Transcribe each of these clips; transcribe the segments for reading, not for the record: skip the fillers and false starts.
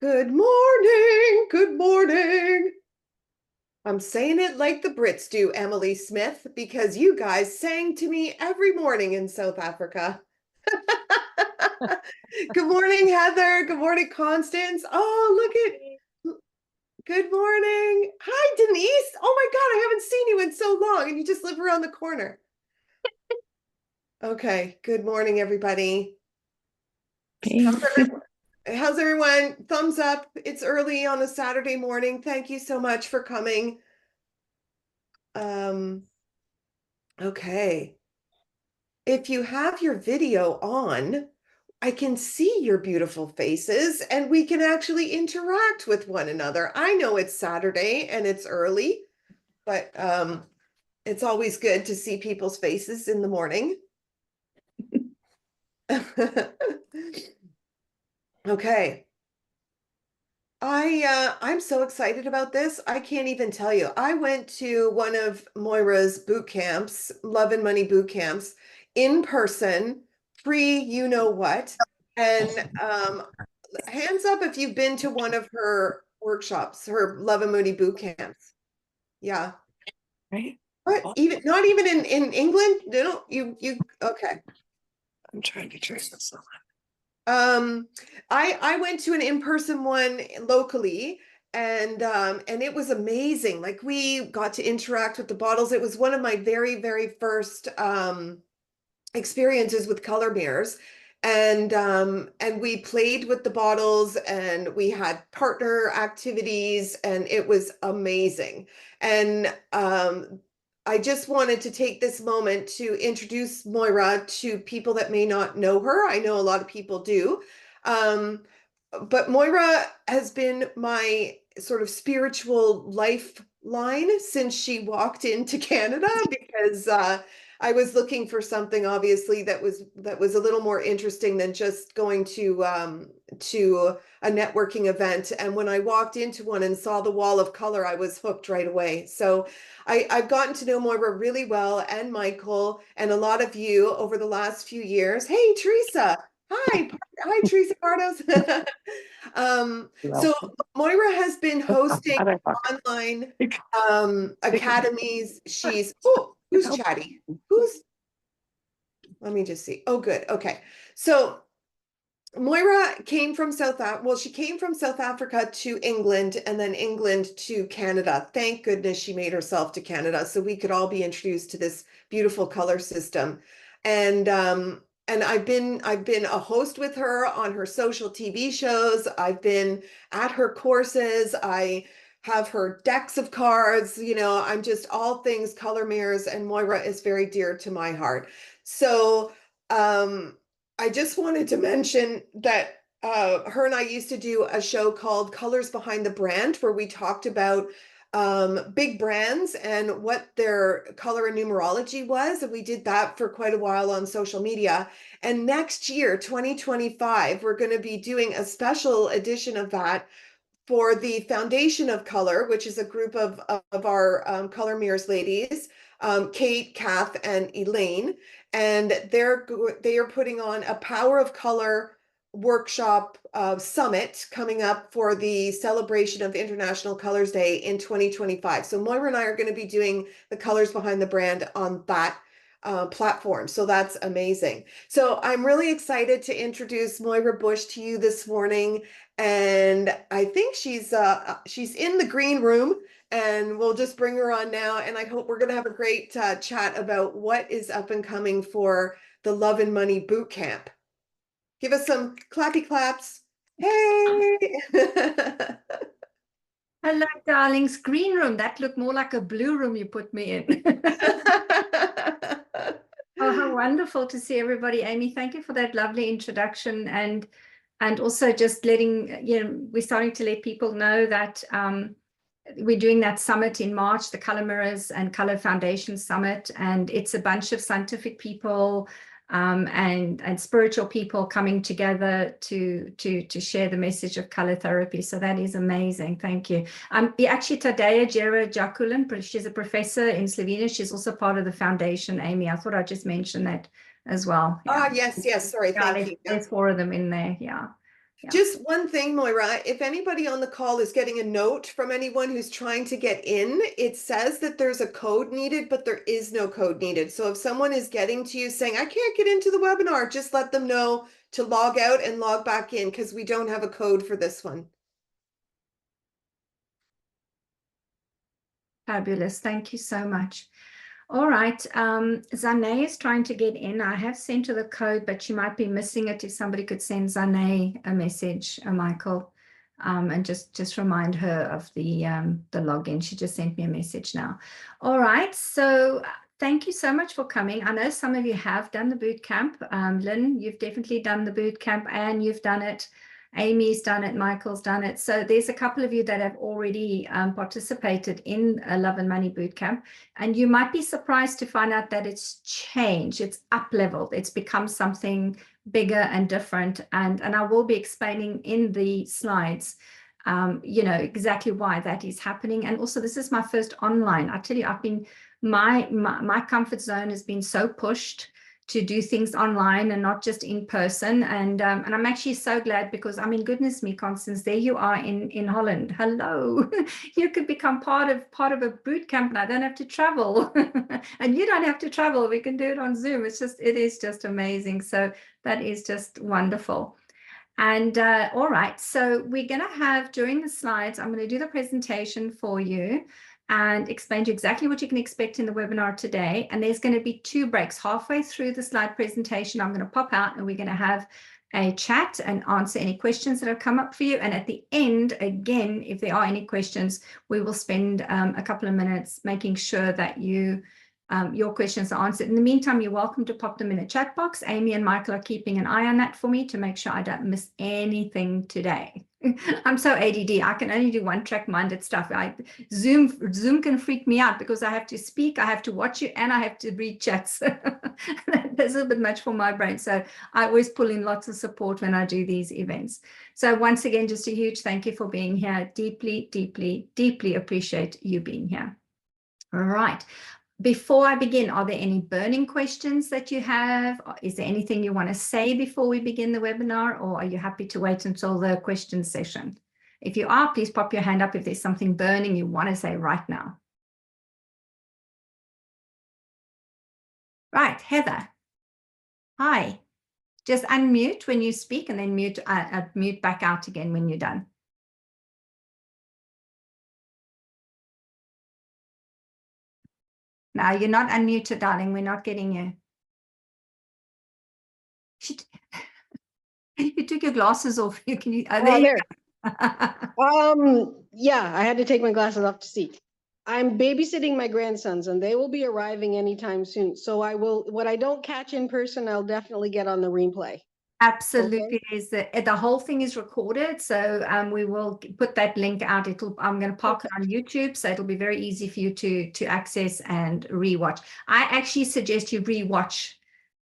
Good morning. Good morning. I'm saying it like the Brits do, Emily Smith, because you guys sang to me every morning in South Africa. Good morning, Heather. Good morning, Constance. Oh, good morning. Hi, Denise. Oh my God, I haven't seen you in so long, and you just live around the corner. Okay, good morning, everybody. How's Thanks. everyone? How's everyone? Thumbs up. It's early on a Saturday morning. Thank you so much for coming. Um, okay. If you have your video on, I can see your beautiful faces and we can actually interact with one another. I know it's Saturday and it's early, but it's always good to see people's faces in the morning. Okay. I'm so excited about this. I can't even tell you. I went to one of Moira's boot camps, Love and Money boot camps, in person, free, you know what. And hands up if you've been to one of her workshops, her Love and Money boot camps. Yeah. Right? But even not even in England? No, you okay. I'm trying to trace this out. Um, I went to an in-person one locally and it was amazing. Like we got to interact with the bottles. It was one of my very first experiences with color mirrors. And we played with the bottles and we had partner activities and it was amazing. And I just wanted to take this moment to introduce Moira to people that may not know her. I know a lot of people do. Um, but Moira has been my sort of spiritual lifeline since she walked into Canada because I was looking for something obviously that was a little more interesting than just going to a networking event. And when I walked into one and saw the wall of color, I was hooked right away. So I've gotten to know Moira really well and Michael and a lot of you over the last few years. Hey, Teresa. Hi, Teresa Cardos. So Moira has been hosting Other fuck. online Pick academies. Who's chatty? Who's Let me just see. Oh, good. Okay. So Moira came from she came from South Africa to England and then England to Canada. Thank goodness she made herself to Canada so we could all be introduced to this beautiful color system. And I've been a host with her on her social TV shows. I've been at her courses. I have her decks of cards. I'm just all things color mirrors, and Moira is very dear to my heart. So I just wanted to mention that her and I used to do a show called Colors Behind the Brand, where we talked about big brands and what their color and numerology was. And we did that for quite a while on social media. And next year, 2025, we're going to be doing a special edition of that for the Foundation of Color, which is a group of our Color Mirrors ladies, Kate, Kath, and Elaine. And they are putting on a Power of Color workshop summit coming up for the celebration of International Colors Day in 2025. So Moira and I are going to be doing the colors behind the brand on that platform. So that's amazing. So I'm really excited to introduce Moira Bush to you this morning. And I think she's in the green room and we'll just bring her on now. And I hope we're going to have a great chat about what is up and coming for the Love and Money Boot Camp. Give us some clappy claps. Hey! Hello, darlings. Green room. That looked more like a blue room you put me in. Oh, how wonderful to see everybody. Amy, thank you for that lovely introduction and also just letting, we're starting to let people know that we're doing that summit in March, the Color Mirrors and Color Foundation Summit, and it's a bunch of scientific people and spiritual people coming together to share the message of color therapy. So that is amazing. Thank you. Actually, Tadeja Jera Jakulin, she's a professor in Slovenia. She's also part of the foundation, Amy. I thought I'd just mention that as well. Yeah. Yes. Sorry. Thank you. There's 4 of them in there. Yeah. Yeah. Just one thing, Moira, if anybody on the call is getting a note from anyone who's trying to get in, it says that there's a code needed, but there is no code needed. So if someone is getting to you saying, I can't get into the webinar, just let them know to log out and log back in because we don't have a code for this one. Fabulous. Thank you so much. All right. Zane is trying to get in. I have sent her the code, but she might be missing it. If somebody could send Zane a message, Michael, and just remind her of the login. She just sent me a message now. All right. So thank you so much for coming. I know some of you have done the boot camp. Lynn, you've definitely done the boot camp, and you've done it. Amy's done it, Michael's done it. So there's a couple of you that have already participated in a Love and Money Bootcamp, and you might be surprised to find out that it's changed, it's up-leveled, it's become something bigger and different. And I will be explaining in the slides, you know, exactly why that is happening. And also, this is my first online. I tell you, I've been, my comfort zone has been so pushed to do things online and not just in person. And I'm actually so glad, because I mean, goodness me, Constance, there you are in Holland. Hello, you could become part of a boot camp, and I don't have to travel, and you don't have to travel. We can do it on Zoom. It is just amazing. So that is just wonderful. And all right, so we're going to have, during the slides, I'm going to do the presentation for you and explain to you exactly what you can expect in the webinar today. And there's going to be 2 breaks. Halfway through the slide presentation, I'm going to pop out and we're going to have a chat and answer any questions that have come up for you. And at the end, again, if there are any questions, we will spend a couple of minutes making sure that your questions are answered. In the meantime, you're welcome to pop them in a chat box. Amy and Michael are keeping an eye on that for me to make sure I don't miss anything today. I'm so ADD. I can only do one-track minded stuff. Zoom can freak me out because I have to speak, I have to watch you, and I have to read chats. That's a little bit much for my brain. So I always pull in lots of support when I do these events. So once again, just a huge thank you for being here. Deeply, deeply, deeply appreciate you being here. All right. Before I begin, are there any burning questions that you have? Is there anything you want to say before we begin the webinar, or are you happy to wait until the question session? If you are, please pop your hand up if there's something burning you want to say right now. Right, Heather. Hi. Just unmute when you speak and then mute back out again when you're done. No, you're not unmuted, darling. We're not getting you. You took your glasses off. You can. There you go. Yeah, I had to take my glasses off to see. I'm babysitting my grandsons, and they will be arriving anytime soon. So I will. What I don't catch in person, I'll definitely get on the replay. Absolutely, okay. The whole thing is recorded, so we will put that link out. I'm going to park it on YouTube, so it'll be very easy for you to access and rewatch. I actually suggest you rewatch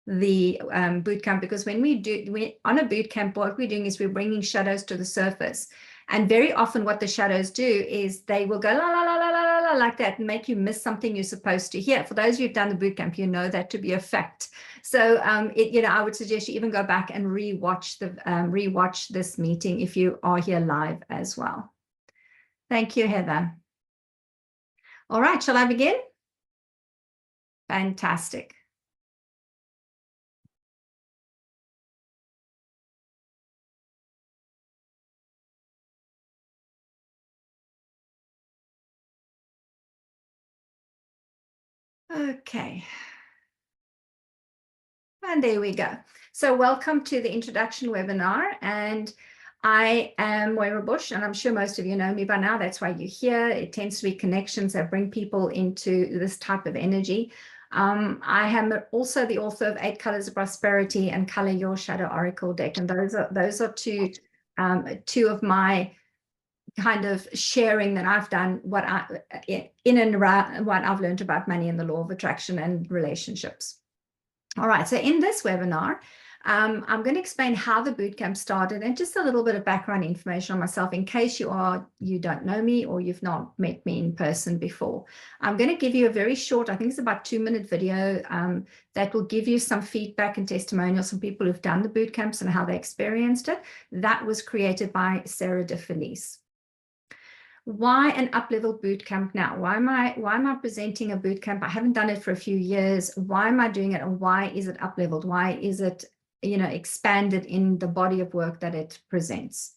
the bootcamp, because when on a bootcamp, what we're doing is we're bringing shadows to the surface, and very often what the shadows do is they will go la la la la la la like that and make you miss something you're supposed to hear. For those of you who've done the bootcamp, you know that to be a fact. So I would suggest you even go back and rewatch this meeting if you are here live as well. Thank you, Heather. All right, shall I begin? Fantastic. Okay. And there we go. So welcome to the introduction webinar. And I am Moira Bush, and I'm sure most of you know me by now. That's why you're here. It tends to be connections that bring people into this type of energy. I am also the author of 8 Colors of Prosperity and Color Your Shadow Oracle deck. And those are two of my kind of sharing that I've done, in and around what I've learned about money and the law of attraction and relationships. All right, so in this webinar, I'm going to explain how the bootcamp started and just a little bit of background information on myself in case you don't know me or you've not met me in person before. I'm going to give you a very short, I think it's about 2-minute video that will give you some feedback and testimonials from people who've done the bootcamps and how they experienced it. That was created by Sarah DeFelice. Why an up-level bootcamp now? Why am I presenting a bootcamp? I haven't done it for a few years. Why am I doing it? And why is it up-leveled? Why is it, expanded in the body of work that it presents?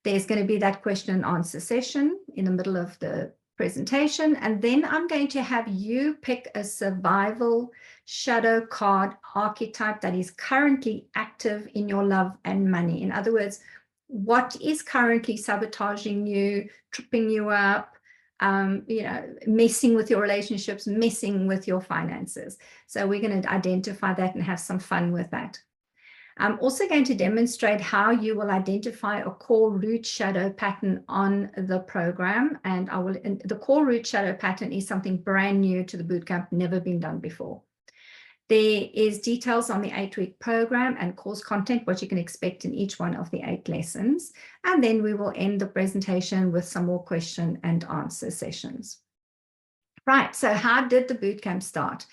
There's going to be that question and answer session in the middle of the presentation. And then I'm going to have you pick a survival shadow card archetype that is currently active in your love and money. In other words, what is currently sabotaging you, tripping you up, messing with your relationships, messing with your finances. So we're going to identify that and have some fun with that. I'm also going to demonstrate how you will identify a core root shadow pattern on the program. And the core root shadow pattern is something brand new to the bootcamp, never been done before. There is details on the 8-week program and course content, what you can expect in each one of the 8 lessons. And then we will end the presentation with some more question and answer sessions. Right, so how did the bootcamp start?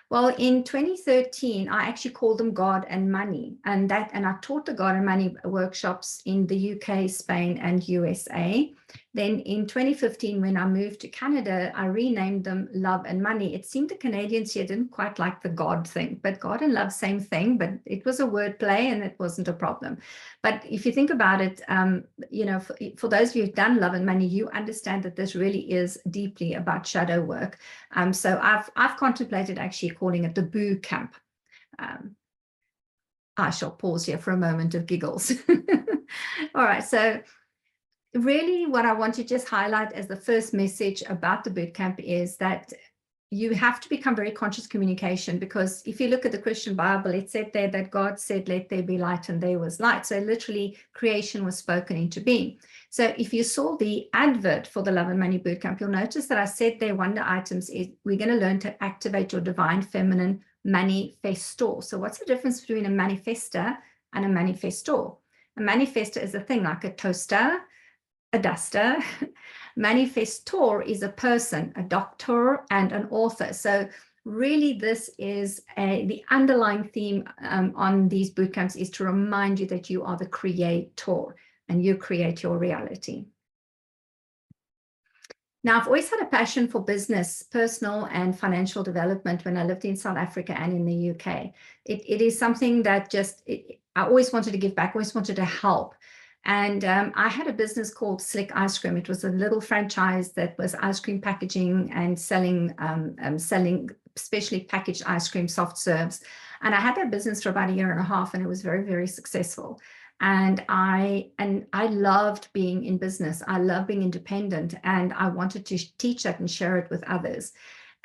Well, in 2013, I actually called them God and Money, and I taught the God and Money workshops in the UK, Spain, and USA. Then in 2015, when I moved to Canada, I renamed them Love and Money. It seemed the Canadians here didn't quite like the God thing, but God and love, same thing, but it was a word play and it wasn't a problem. But if you think about it, for those of you who've done Love and Money, you understand that this really is deeply about shadow work. So I've contemplated actually calling it the Boo Camp. I shall pause here for a moment of giggles. All right, so really what I want to just highlight as the first message about the bootcamp is that you have to become very conscious communication, because if you look at the Christian Bible, it said there that God said, let there be light, and there was light. So literally creation was spoken into being. So if you saw the advert for the Love and Money Bootcamp, you'll notice that I said there one of the items is we're going to learn to activate your divine feminine manifestor. So what's the difference between a manifester and a manifestor? A manifestor is a thing like a toaster, a duster. Manifestor is a person, a doctor and an author. So really this is the underlying theme on these bootcamps is to remind you that you are the creator and you create your reality. Now, I've always had a passion for business, personal and financial development when I lived in South Africa and in the UK. It is something that I always wanted to give back, always wanted to help. And I had a business called Slick Ice Cream. It was a little franchise that was ice cream packaging and selling specially packaged ice cream soft serves. And I had that business for about 1.5 years, and it was very, very successful. And I loved being in business. I love being independent, and I wanted to teach that and share it with others.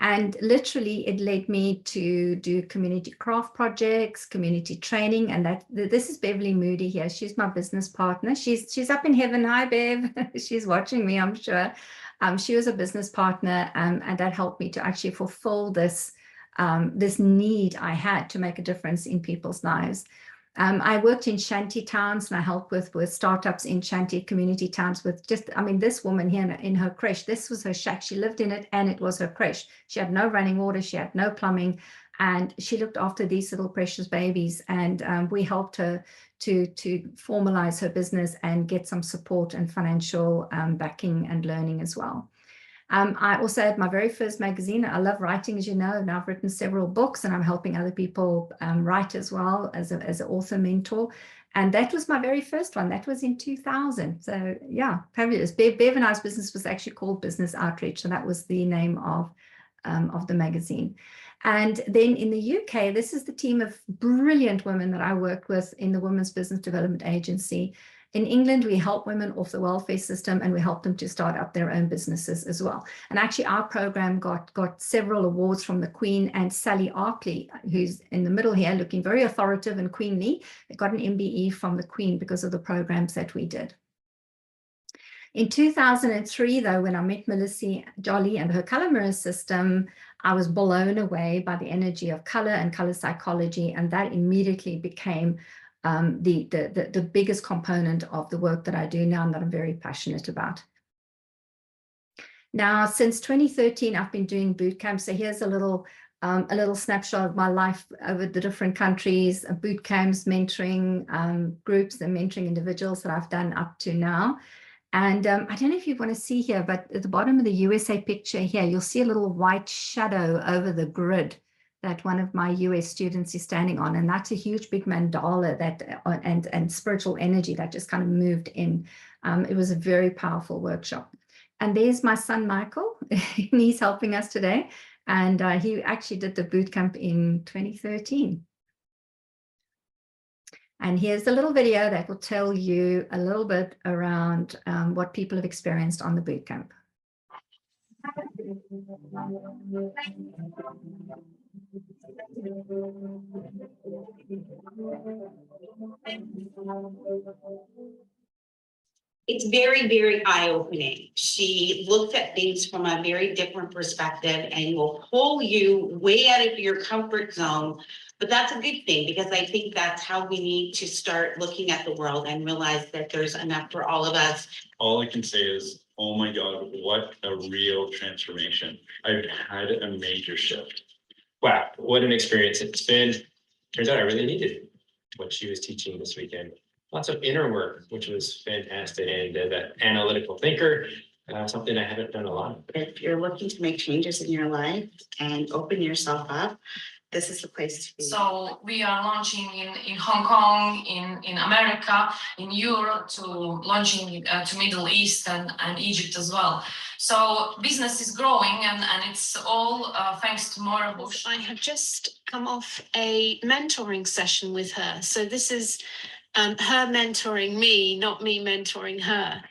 And literally it led me to do community craft projects, community training. And this is Beverly Moody here. She's my business partner. She's up in heaven. Hi, Bev. She's watching me, I'm sure. She was a business partner, and that helped me to actually fulfill this need I had to make a difference in people's lives. I worked in shanty towns, and I helped with startups in shanty community towns with this woman here in her creche, this was her shack. She lived in it and it was her creche. She had no running water, she had no plumbing, and she looked after these little precious babies. And we helped her to formalize her business and get some support and financial backing and learning as well. I also had my very first magazine. I love writing, as you know, and I've written several books, and I'm helping other people write as well as an author mentor. And that was my very first one. That was in 2000. So yeah, fabulous. Bev and I's business was actually called Business Outreach. So that was the name of the magazine. And then in the UK, this is the team of brilliant women that I worked with in the Women's Business Development Agency. In England, we help women off the welfare system, and we help them to start up their own businesses as well. And actually, our program got several awards from the Queen, and Sally Arkley, who's in the middle here, looking very authoritative and queenly, got an MBE from the Queen because of the programs that we did. In 2003, though, when I met Melissa Jolly and her color mirror system, I was blown away by the energy of color and color psychology, and that immediately became the biggest component of the work that I do now and that I'm very passionate about. Now, since 2013, I've been doing boot camp. So here's a little snapshot of my life over the different countries, boot camps, mentoring groups and mentoring individuals that I've done up to now. And I don't know if you want to see here, but at the bottom of the USA picture here, you'll see a little white shadow over the grid that one of my US students is standing on. And that's a huge big mandala that and spiritual energy that just kind of moved in. It was a very powerful workshop. And there's my son, Michael. He's helping us today. And he actually did the boot camp in 2013. And here's a little video that will tell you a little bit around what people have experienced on the boot camp. It's very, very eye-opening. She looks at things from a very different perspective and will pull you way out of your comfort zone. But that's a good thing, because I think that's how we need to start looking at the world and realize that there's enough for all of us. All I can say is, oh my God, what a real transformation. I've had a major shift. Wow, what an experience it's been. Turns out I really needed what she was teaching this weekend. Lots of inner work, which was fantastic, and that analytical thinker, something I haven't done a lot. If you're looking to make changes in your life and open yourself up, this is the place to be. So we are launching in Hong Kong, in America, in Europe, to launching to Middle East and Egypt as well. So business is growing, and it's all thanks to Maura Bush. I have just come off a mentoring session with her. So this is her mentoring me, not me mentoring her.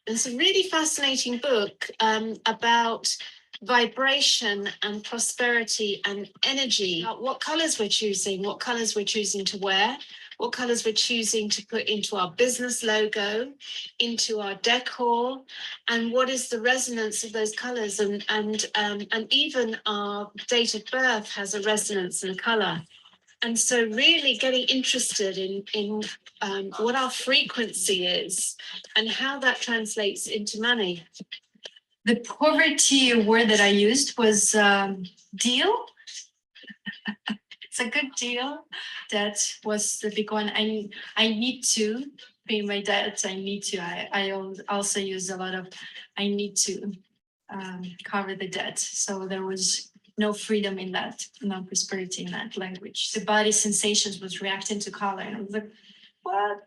It's a really fascinating book about vibration and prosperity and energy. What colors we're choosing, what colors we're choosing to wear, what colors we're choosing to put into our business logo, into our decor, and what is the resonance of those colors, and even our date of birth has a resonance and a color. And so really getting interested in what our frequency is and how that translates into money. The poverty word that I used was deal. It's a good deal. That was the big one. I need to pay my debts. I need to. I also use a lot of I need to cover the debt. So there was no freedom in that, no prosperity in that language. The body sensations was reacting to color, and I was like, what?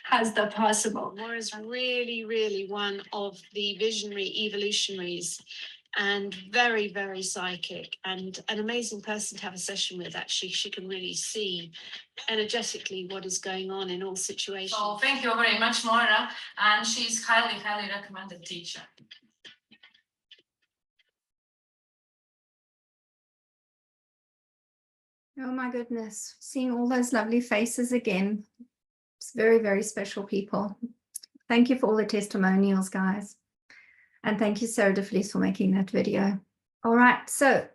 How's that possible? Maura is really, really one of the visionary evolutionaries, and very, very psychic, and an amazing person to have a session with. Actually, she can really see energetically what is going on in all situations. So thank you very much, Maura, and she's highly, highly recommended teacher. Oh my goodness, seeing all those lovely faces again. It's very, very special people. Thank you for all the testimonials, guys. And thank you, Sarah DeFelice, for making that video. All right, so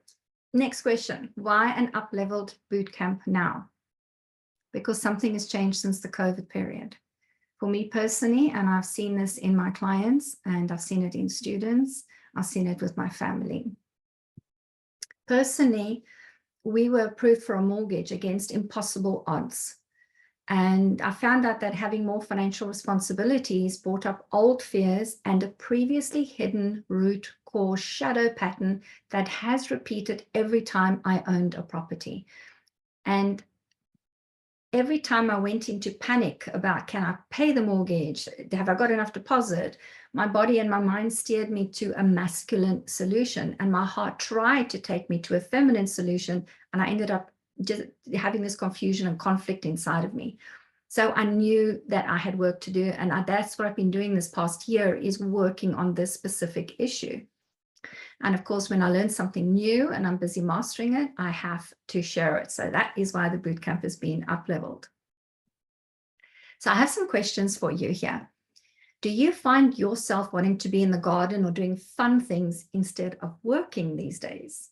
next question. Why an up-leveled boot camp now? Because something has changed since the COVID period. For me personally, and I've seen this in my clients, and I've seen it in students, I've seen it with my family. Personally, we were approved for a mortgage against impossible odds. And I found out that having more financial responsibilities brought up old fears and a previously hidden root cause shadow pattern that has repeated every time I owned a property. And every time I went into panic about, can I pay the mortgage? Have I got enough deposit? My body and my mind steered me to a masculine solution, and my heart tried to take me to a feminine solution. And I ended up just having this confusion and conflict inside of me. So I knew that I had work to do. And that's what I've been doing this past year, is working on this specific issue. And of course, when I learn something new and I'm busy mastering it, I have to share it. So that is why the bootcamp has been up-leveled. So I have some questions for you here. Do you find yourself wanting to be in the garden or doing fun things instead of working these days?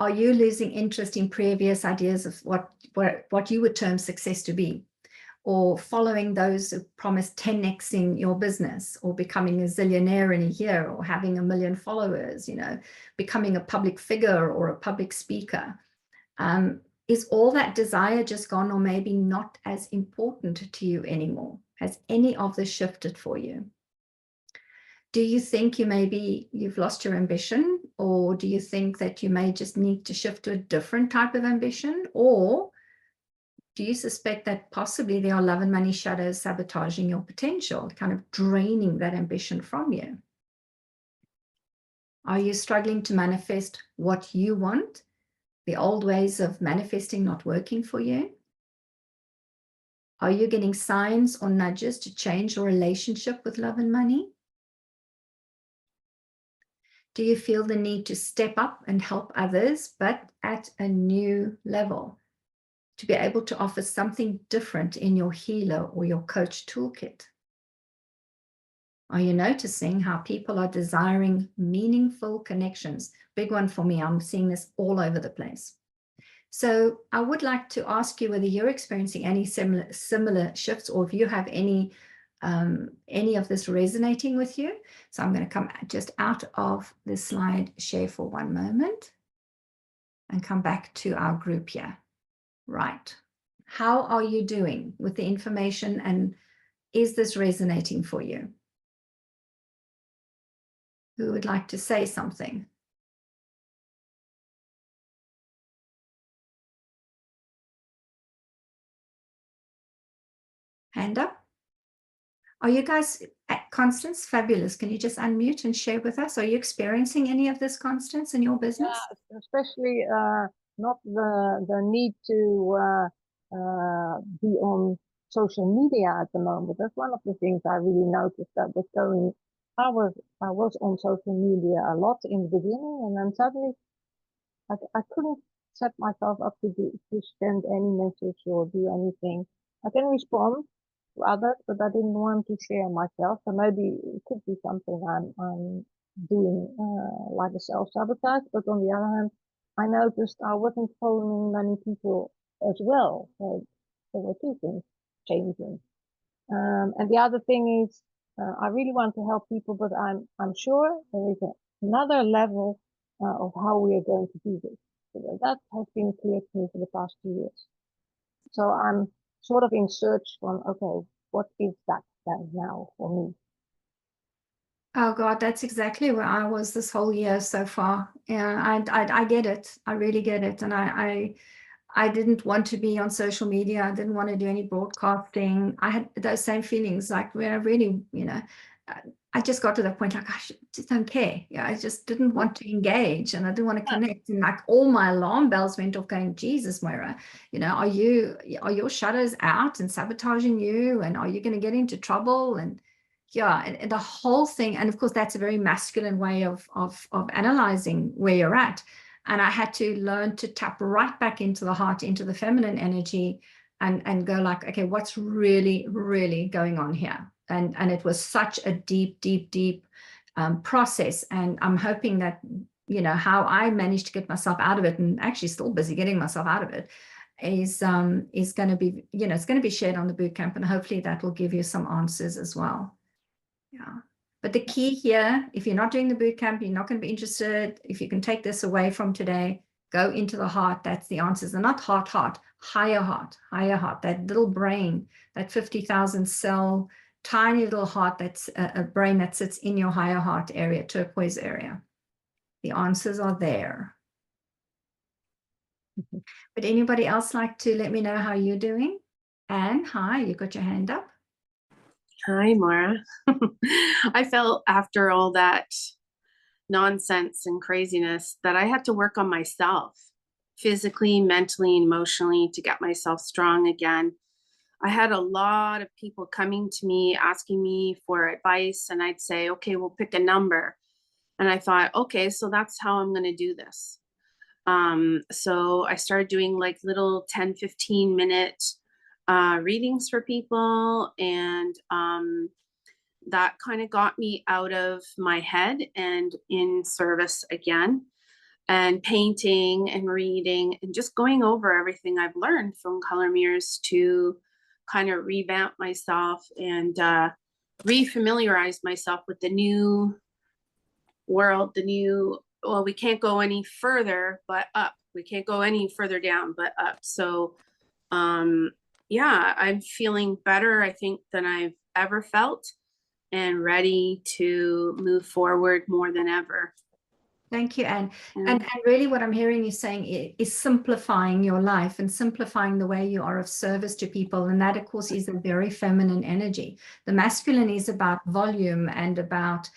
Are you losing interest in previous ideas of what you would term success to be? Or following those who promise 10xing your business, or becoming a zillionaire in a year, or having 1 million followers, becoming a public figure or a public speaker? Is all that desire just gone, or maybe not as important to you anymore? Has any of this shifted for you? Do you think you've lost your ambition, or do you think that you may just need to shift to a different type of ambition? Or do you suspect that possibly there are love and money shadows sabotaging your potential, kind of draining that ambition from you? Are you struggling to manifest what you want? The old ways of manifesting not working for you? Are you getting signs or nudges to change your relationship with love and money? Do you feel the need to step up and help others, but at a new level, to be able to offer something different in your healer or your coach toolkit? Are you noticing how people are desiring meaningful connections? Big one for me. I'm seeing this all over the place. So I would like to ask you whether you're experiencing any similar shifts, or if you have any of this resonating with you. So I'm going to come just out of the slide share for one moment and come back to our group here. Right. How are you doing with the information, and is this resonating for you? Who would like to say something? Hand up. Are you guys at Constance? Fabulous. Can you just unmute and share with us? Are you experiencing any of this, Constance, in your business? Yeah, especially not the need to be on social media at the moment. That's one of the things I really noticed that was going. I was on social media a lot in the beginning, and then suddenly I couldn't set myself up to send any message or do anything. I can respond to others, but I didn't want to share myself. So maybe it could be something I'm doing like a self-sabotage. But on the other hand, I noticed I wasn't following many people as well. So there were two things changing. And the other thing is, I really want to help people, but I'm sure there is another level of how we are going to do this. So that has been clear to me for the past 2 years. So I'm sort of in search from, okay, what is that then now for me? Oh God, that's exactly where I was this whole year so far. Yeah, I get it. I really get it. And I didn't want to be on social media. I didn't want to do any broadcasting. I had those same feelings, like where I really, I just got to the point like just don't care. Yeah, I just didn't want to engage, and I didn't want to connect. And like all my alarm bells went off, going, Jesus, Moira, are your shadows out and sabotaging you? And are you going to get into trouble? And yeah, and the whole thing. And of course, that's a very masculine way of analyzing where you're at. And I had to learn to tap right back into the heart, into the feminine energy, and go like, okay, what's really, really going on here? And it was such a deep process. And I'm hoping that, how I managed to get myself out of it, and actually still busy getting myself out of it, is going to be, it's going to be shared on the bootcamp, and hopefully that will give you some answers as well. Yeah. But the key here, if you're not doing the bootcamp, you're not going to be interested. If you can take this away from today, go into the heart. That's the answers. And not heart, higher heart, that little brain, that 50,000 cell, tiny little heart, that's a brain that sits in your higher heart area, turquoise area. The answers are there. Would anybody else like to let me know how you're doing? Anne, hi, you got your hand up. Hi, Maura. I felt after all that nonsense and craziness that I had to work on myself physically, mentally, emotionally to get myself strong again. I had a lot of people coming to me asking me for advice, and I'd say, okay, we'll pick a number. And I thought, okay, so that's how I'm going to do this. So I started doing like little 10, 15 minute readings for people, and that kind of got me out of my head and in service again. and painting and reading and just going over everything I've learned from color mirrors to kind of revamp myself and refamiliarize myself with the new world, well, we can't go any further but up. We can't go any further down but up. So yeah, I'm feeling better, I think, than I've ever felt, and ready to move forward more than ever. Thank you, Anne. And really what I'm hearing you saying is simplifying your life and simplifying the way you are of service to people. And that, of course, is a very feminine energy. The masculine is about volume and about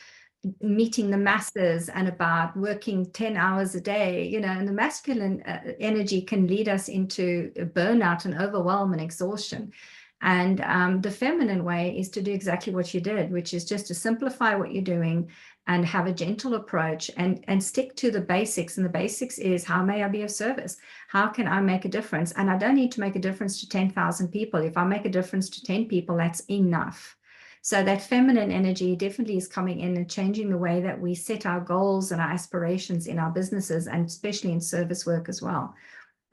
meeting the masses and about working 10 hours a day, you know, and the masculine energy can lead us into burnout and overwhelm and exhaustion. And the feminine way is to do exactly what you did, which is just to simplify what you're doing and have a gentle approach and stick to the basics. And the basics is, how may I be of service? How can I make a difference? And I don't need to make a difference to 10,000 people. If I make a difference to 10 people, that's enough. So that feminine energy definitely is coming in and changing the way that we set our goals and our aspirations in our businesses, and especially in service work as well.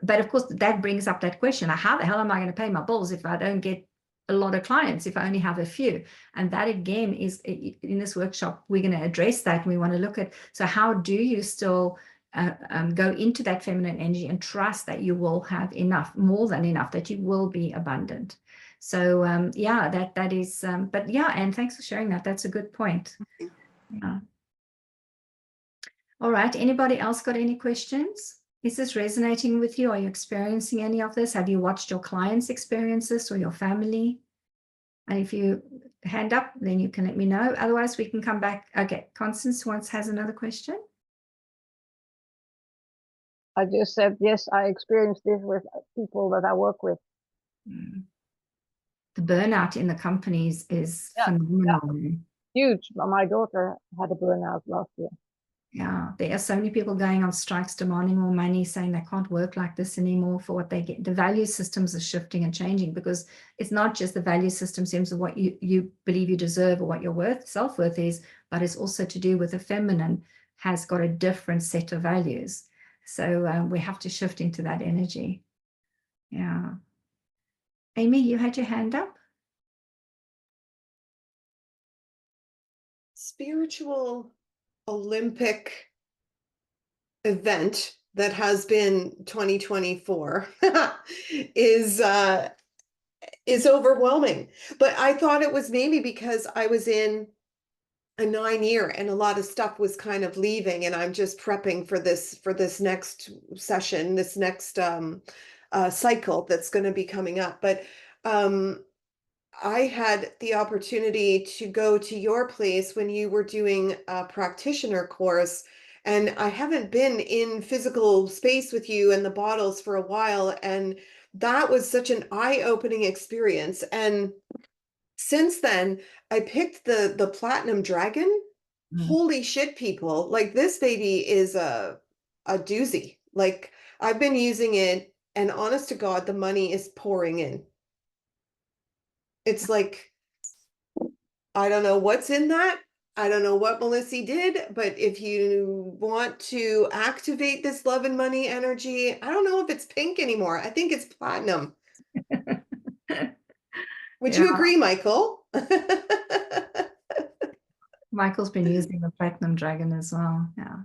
But of course, that brings up that question, how the hell am I going to pay my bills if I don't get a lot of clients, if I only have a few? And that again is, in this workshop, we're going to address that. We want to look at, so how do you still go into that feminine energy and trust that you will have enough, more than enough, that you will be abundant. So yeah, that is, but yeah, and thanks for sharing that. That's a good point. Yeah. All right, anybody else got any questions? Is this resonating with you? Are you experiencing any of this? Have you watched your clients experience this, or your family? And if you hand up, then you can let me know. Otherwise, we can come back. Okay, Constance has another question. I just said, yes, I experienced this with people that I work with. The burnout in the companies is phenomenal. Yeah. Huge. My daughter had a burnout last year. Yeah, there are so many people going on strikes, demanding more money, saying they can't work like this anymore for what they get. The value systems are shifting and changing, because it's not just the value systems in terms of what you believe you deserve or what your self-worth is, but it's also to do with the feminine has got a different set of values. So we have to shift into that energy. Yeah. Amy, you had your hand up. Spiritual Olympic event that has been 2024 is overwhelming. But I thought it was maybe because I was in a 9-year and a lot of stuff was kind of leaving, and I'm just prepping for this next session, this next cycle that's going to be coming up. But I had the opportunity to go to your place when you were doing a practitioner course, and I haven't been in physical space with you and the bottles for a while, and that was such an eye-opening experience. And since then, I picked the Platinum Dragon. Holy shit, people, like, this baby is a doozy. Like, I've been using it, and honest to God, the money is pouring in. It's like, I don't know what's in that. I don't know what Melissa did, but if you want to activate this love and money energy, I don't know if it's pink anymore. I think it's platinum. Would you agree, Michael? Michael's been using the Platinum Dragon as well. Yeah.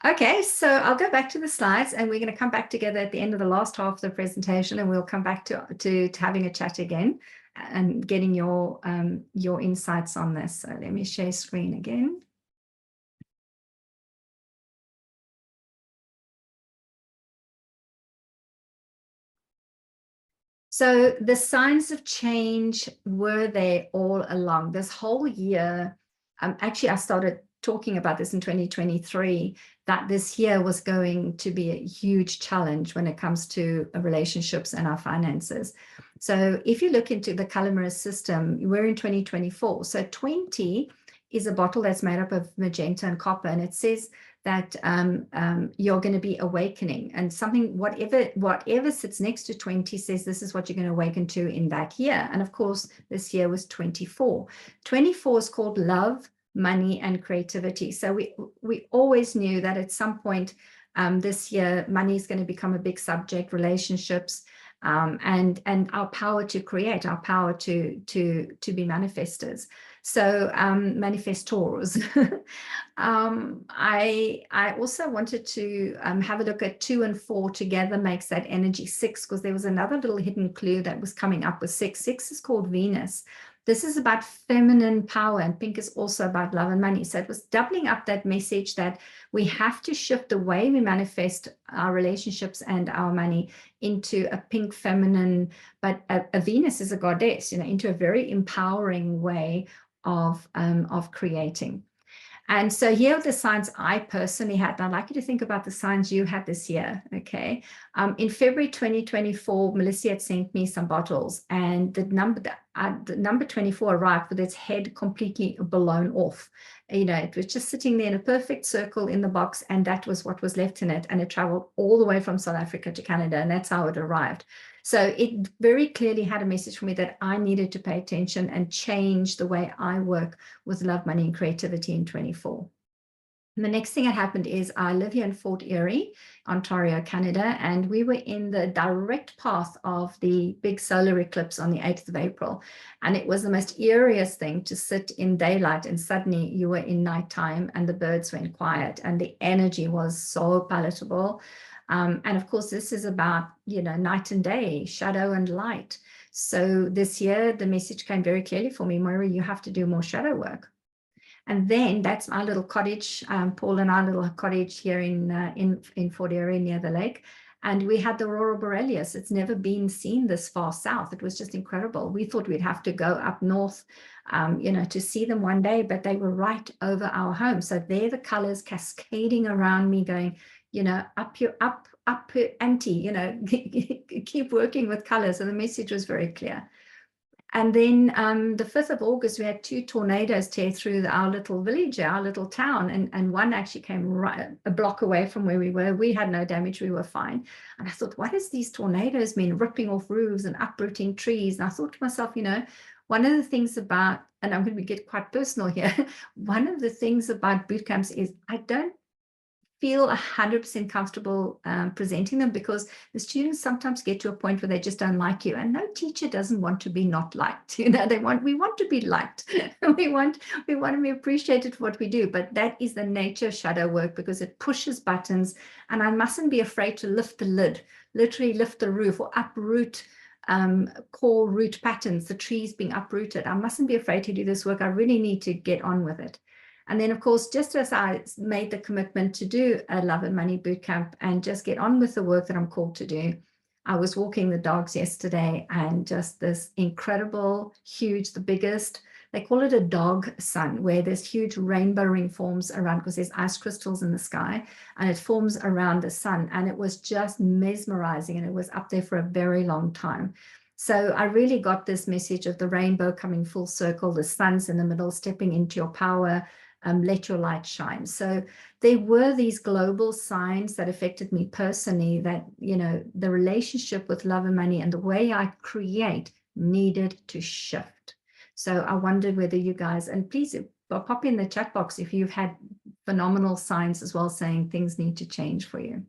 Okay, so I'll go back to the slides, and we're going to come back together at the end of the last half of the presentation, and we'll come back to having a chat again and getting your insights on this. So let me share screen again. So the signs of change were there all along this whole year. Actually, I started talking about this in 2023, that this year was going to be a huge challenge when it comes to relationships and our finances. So if you look into the color mirror system, we're in 2024. So 20 is a bottle that's made up of magenta and copper, and it says that you're going to be awakening, and something, whatever sits next to 20 says this is what you're going to awaken to in that year. And of course, this year was 24. 24 is called love, money and creativity. So we always knew that at some point this year, money is going to become a big subject, relationships, and our power to create, our power to be manifestors. So manifestors. I also wanted to have a look at 2 and 4 together makes that energy 6, because there was another little hidden clue that was coming up with 6. 6 is called Venus. This is about feminine power, and pink is also about love and money. So it was doubling up that message that we have to shift the way we manifest our relationships and our money into a pink feminine, but a Venus is a goddess, into a very empowering way of creating. And so here are the signs I personally had. And I'd like you to think about the signs you had this year, okay? In February 2024, Melissa had sent me some bottles, and the number 24 arrived with its head completely blown off. It was just sitting there in a perfect circle in the box, and that was what was left in it. And it traveled all the way from South Africa to Canada, and that's how it arrived. So it very clearly had a message for me that I needed to pay attention and change the way I work with love, money, and creativity in 24. And the next thing that happened is I live here in Fort Erie, Ontario, Canada, and we were in the direct path of the big solar eclipse on the 8th of April. And it was the most eeriest thing to sit in daylight, and suddenly you were in nighttime and the birds went quiet and the energy was so palatable. And of course, this is about, night and day, shadow and light. So this year, the message came very clearly for me, Moira, you have to do more shadow work. And then that's our little cottage, Paul and our little cottage here in Fort Erie near the lake. And we had the aurora borealis. It's never been seen this far south. It was just incredible. We thought we'd have to go up north, to see them one day, but they were right over our home. So there the colors cascading around me going, up your up auntie, keep working with colors. And the message was very clear. And then the 5th of August, we had 2 tornadoes tear through our little village, our little town. And one actually came right a block away from where we were. We had no damage. We were fine. And I thought, what does these tornadoes mean? Ripping off roofs and uprooting trees. And I thought to myself, one of the things about, and I'm going to get quite personal here, one of the things about boot camps is I don't feel 100% comfortable presenting them, because the students sometimes get to a point where they just don't like you, and no teacher doesn't want to be not liked. We want to be liked. we want to be appreciated for what we do, but that is the nature of shadow work, because it pushes buttons, and I mustn't be afraid to lift the lid, literally lift the roof or uproot core root patterns, the trees being uprooted. I mustn't be afraid to do this work. I really need to get on with it. And then, of course, just as I made the commitment to do a Love and Money Bootcamp and just get on with the work that I'm called to do, I was walking the dogs yesterday, and just this incredible, huge, the biggest, they call it a dog sun, where this huge rainbow ring forms around, because there's ice crystals in the sky, and it forms around the sun. And it was just mesmerizing, and it was up there for a very long time. So I really got this message of the rainbow coming full circle, the sun's in the middle, stepping into your power, let your light shine. So there were these global signs that affected me personally, that, the relationship with love and money and the way I create needed to shift. So I wondered whether you guys, and please pop in the chat box if you've had phenomenal signs as well, saying things need to change for you.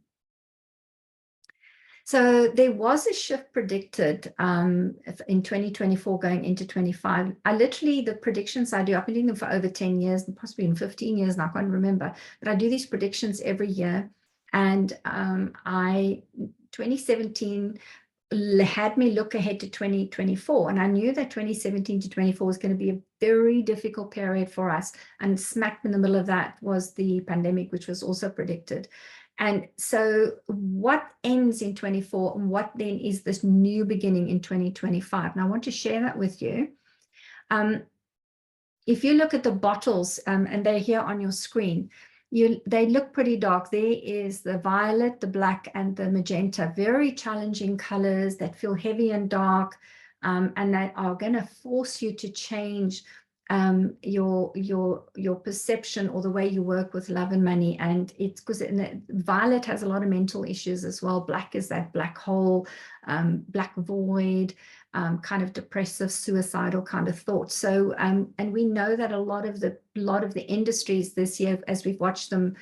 So there was a shift predicted in 2024 going into 25. The predictions I do, I've been doing them for over 10 years, and possibly in 15 years now, I can't remember, but I do these predictions every year. And 2017 had me look ahead to 2024. And I knew that 2017 to 24 was going to be a very difficult period for us. And smack in the middle of that was the pandemic, which was also predicted. And so what ends in 24 and what then is this new beginning in 2025? And I want to share that with you. If you look at the bottles, and they're here on your screen, they look pretty dark. There is the violet, the black, and the magenta, very challenging colors that feel heavy and dark, and that are going to force you to change your perception or the way you work with love and money. And it's because violet has a lot of mental issues as well. Black is that black hole, black void, kind of depressive, suicidal kind of thoughts. So and we know that a lot of the industries this year, as we've watched them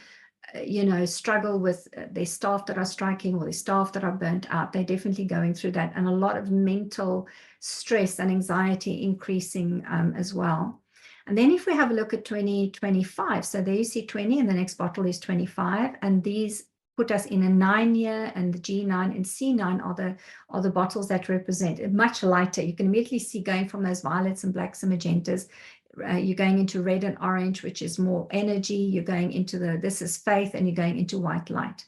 struggle with their staff that are striking or their staff that are burnt out, they're definitely going through that, and a lot of mental stress and anxiety increasing as well. And then if we have a look at 2025, so there you see 20 and the next bottle is 25, and these put us in a 9-year, and the G9 and C9 are the bottles that represent it, much lighter. You can immediately see going from those violets and blacks and magentas. You're going into red and orange, which is more energy. You're going into this is faith, and you're going into white light.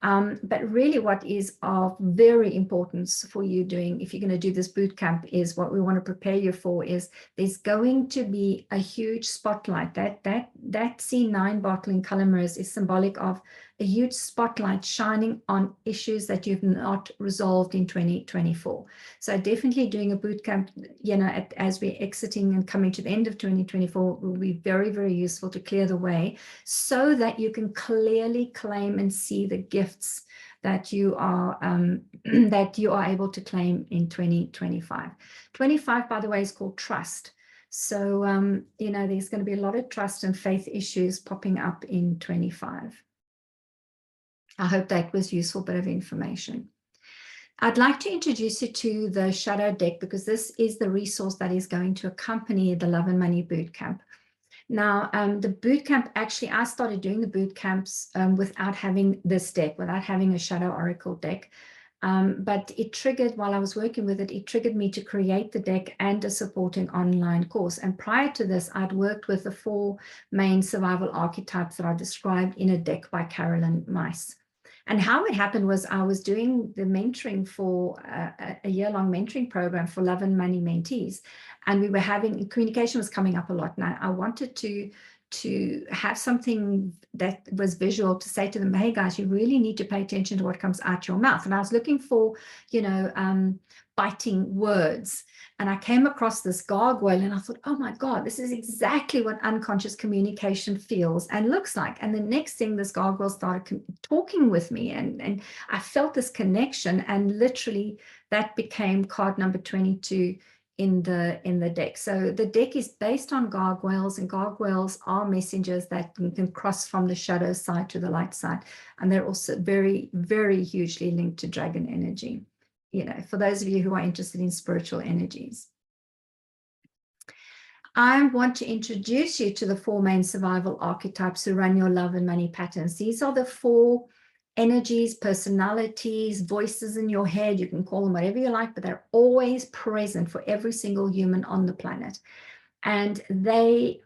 But really what is of very importance for you doing, if you're going to do this boot camp, is what we want to prepare you for is there's going to be a huge spotlight. That C9 bottle in color mirrors is symbolic of a huge spotlight shining on issues that you've not resolved in 2024. So definitely doing a boot camp, as we're exiting and coming to the end of 2024 will be very, very useful to clear the way so that you can clearly claim and see the gifts that you are able to claim in 2025. 25, by the way, is called trust. So, there's going to be a lot of trust and faith issues popping up in 25. I hope that was useful bit of information. I'd like to introduce you to the Shadow deck, because this is the resource that is going to accompany the Love and Money Bootcamp. Now, the bootcamp, actually, I started doing the bootcamps without having this deck, without having a Shadow Oracle deck. But it triggered, while I was working with it, it triggered me to create the deck and a supporting online course. And prior to this, I'd worked with the 4 main survival archetypes that are described in a deck by Carolyn Mice. And how it happened was I was doing the mentoring for a year-long mentoring program for Love and Money mentees. And we were having, communication was coming up a lot. Now I wanted to have something that was visual to say to them, hey guys, you really need to pay attention to what comes out your mouth. And I was looking for, biting words. And I came across this gargoyle and I thought, oh my God, this is exactly what unconscious communication feels and looks like. And the next thing, this gargoyle started talking with me, and I felt this connection, and literally that became card number 22 in the deck. So the deck is based on gargoyles, and gargoyles are messengers that can cross from the shadow side to the light side. And they're also very, very hugely linked to dragon energy. For those of you who are interested in spiritual energies. I want to introduce you to the 4 main survival archetypes who run your love and money patterns. These are the 4 energies, personalities, voices in your head. You can call them whatever you like, but they're always present for every single human on the planet. And they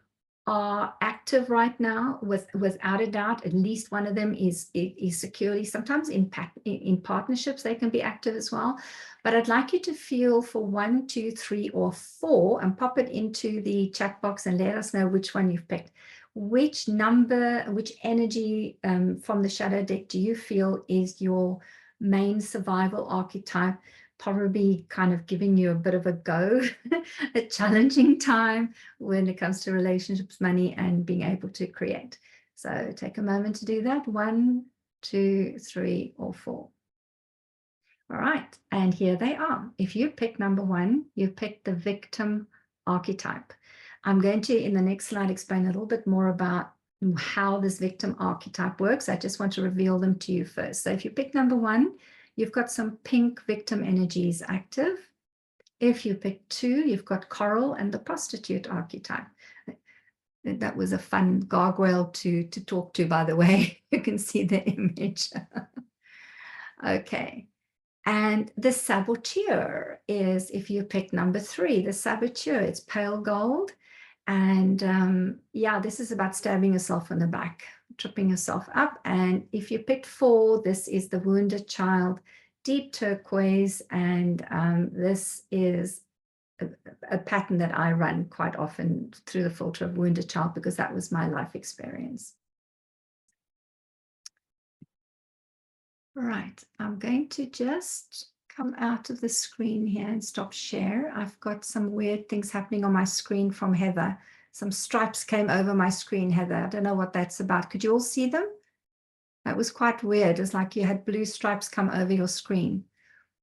are active right now, without a doubt. At least one of them is securely. Sometimes in partnerships they can be active as well. But I'd like you to feel for 1, 2, 3, or 4 and pop it into the chat box and let us know which one you've picked. Which number, which energy from the shadow deck do you feel is your main survival archetype? Probably kind of giving you a bit of a go, a challenging time when it comes to relationships, money, and being able to create. So take a moment to do that. 1, 2, 3, or 4. All right, and here they are. If you pick number 1, you pick the victim archetype. I'm going to, in the next slide, explain a little bit more about how this victim archetype works. I just want to reveal them to you first. So if you pick number 1, you've got some pink victim energies active. If you pick 2, you've got coral and the prostitute archetype. That was a fun gargoyle to talk to, by the way. You can see the image. Okay. And the saboteur is, if you pick number 3, the saboteur, it's pale gold. And this is about stabbing yourself in the back, tripping yourself up. And if you picked 4, this is the wounded child, deep turquoise. And this is a pattern that I run quite often through the filter of wounded child, because that was my life experience. Right, I'm going to just come out of the screen here and stop share. I've got some weird things happening on my screen from Heather. Some stripes came over my screen, Heather. I don't know what that's about. Could you all see them? That was quite weird. It's like you had blue stripes come over your screen.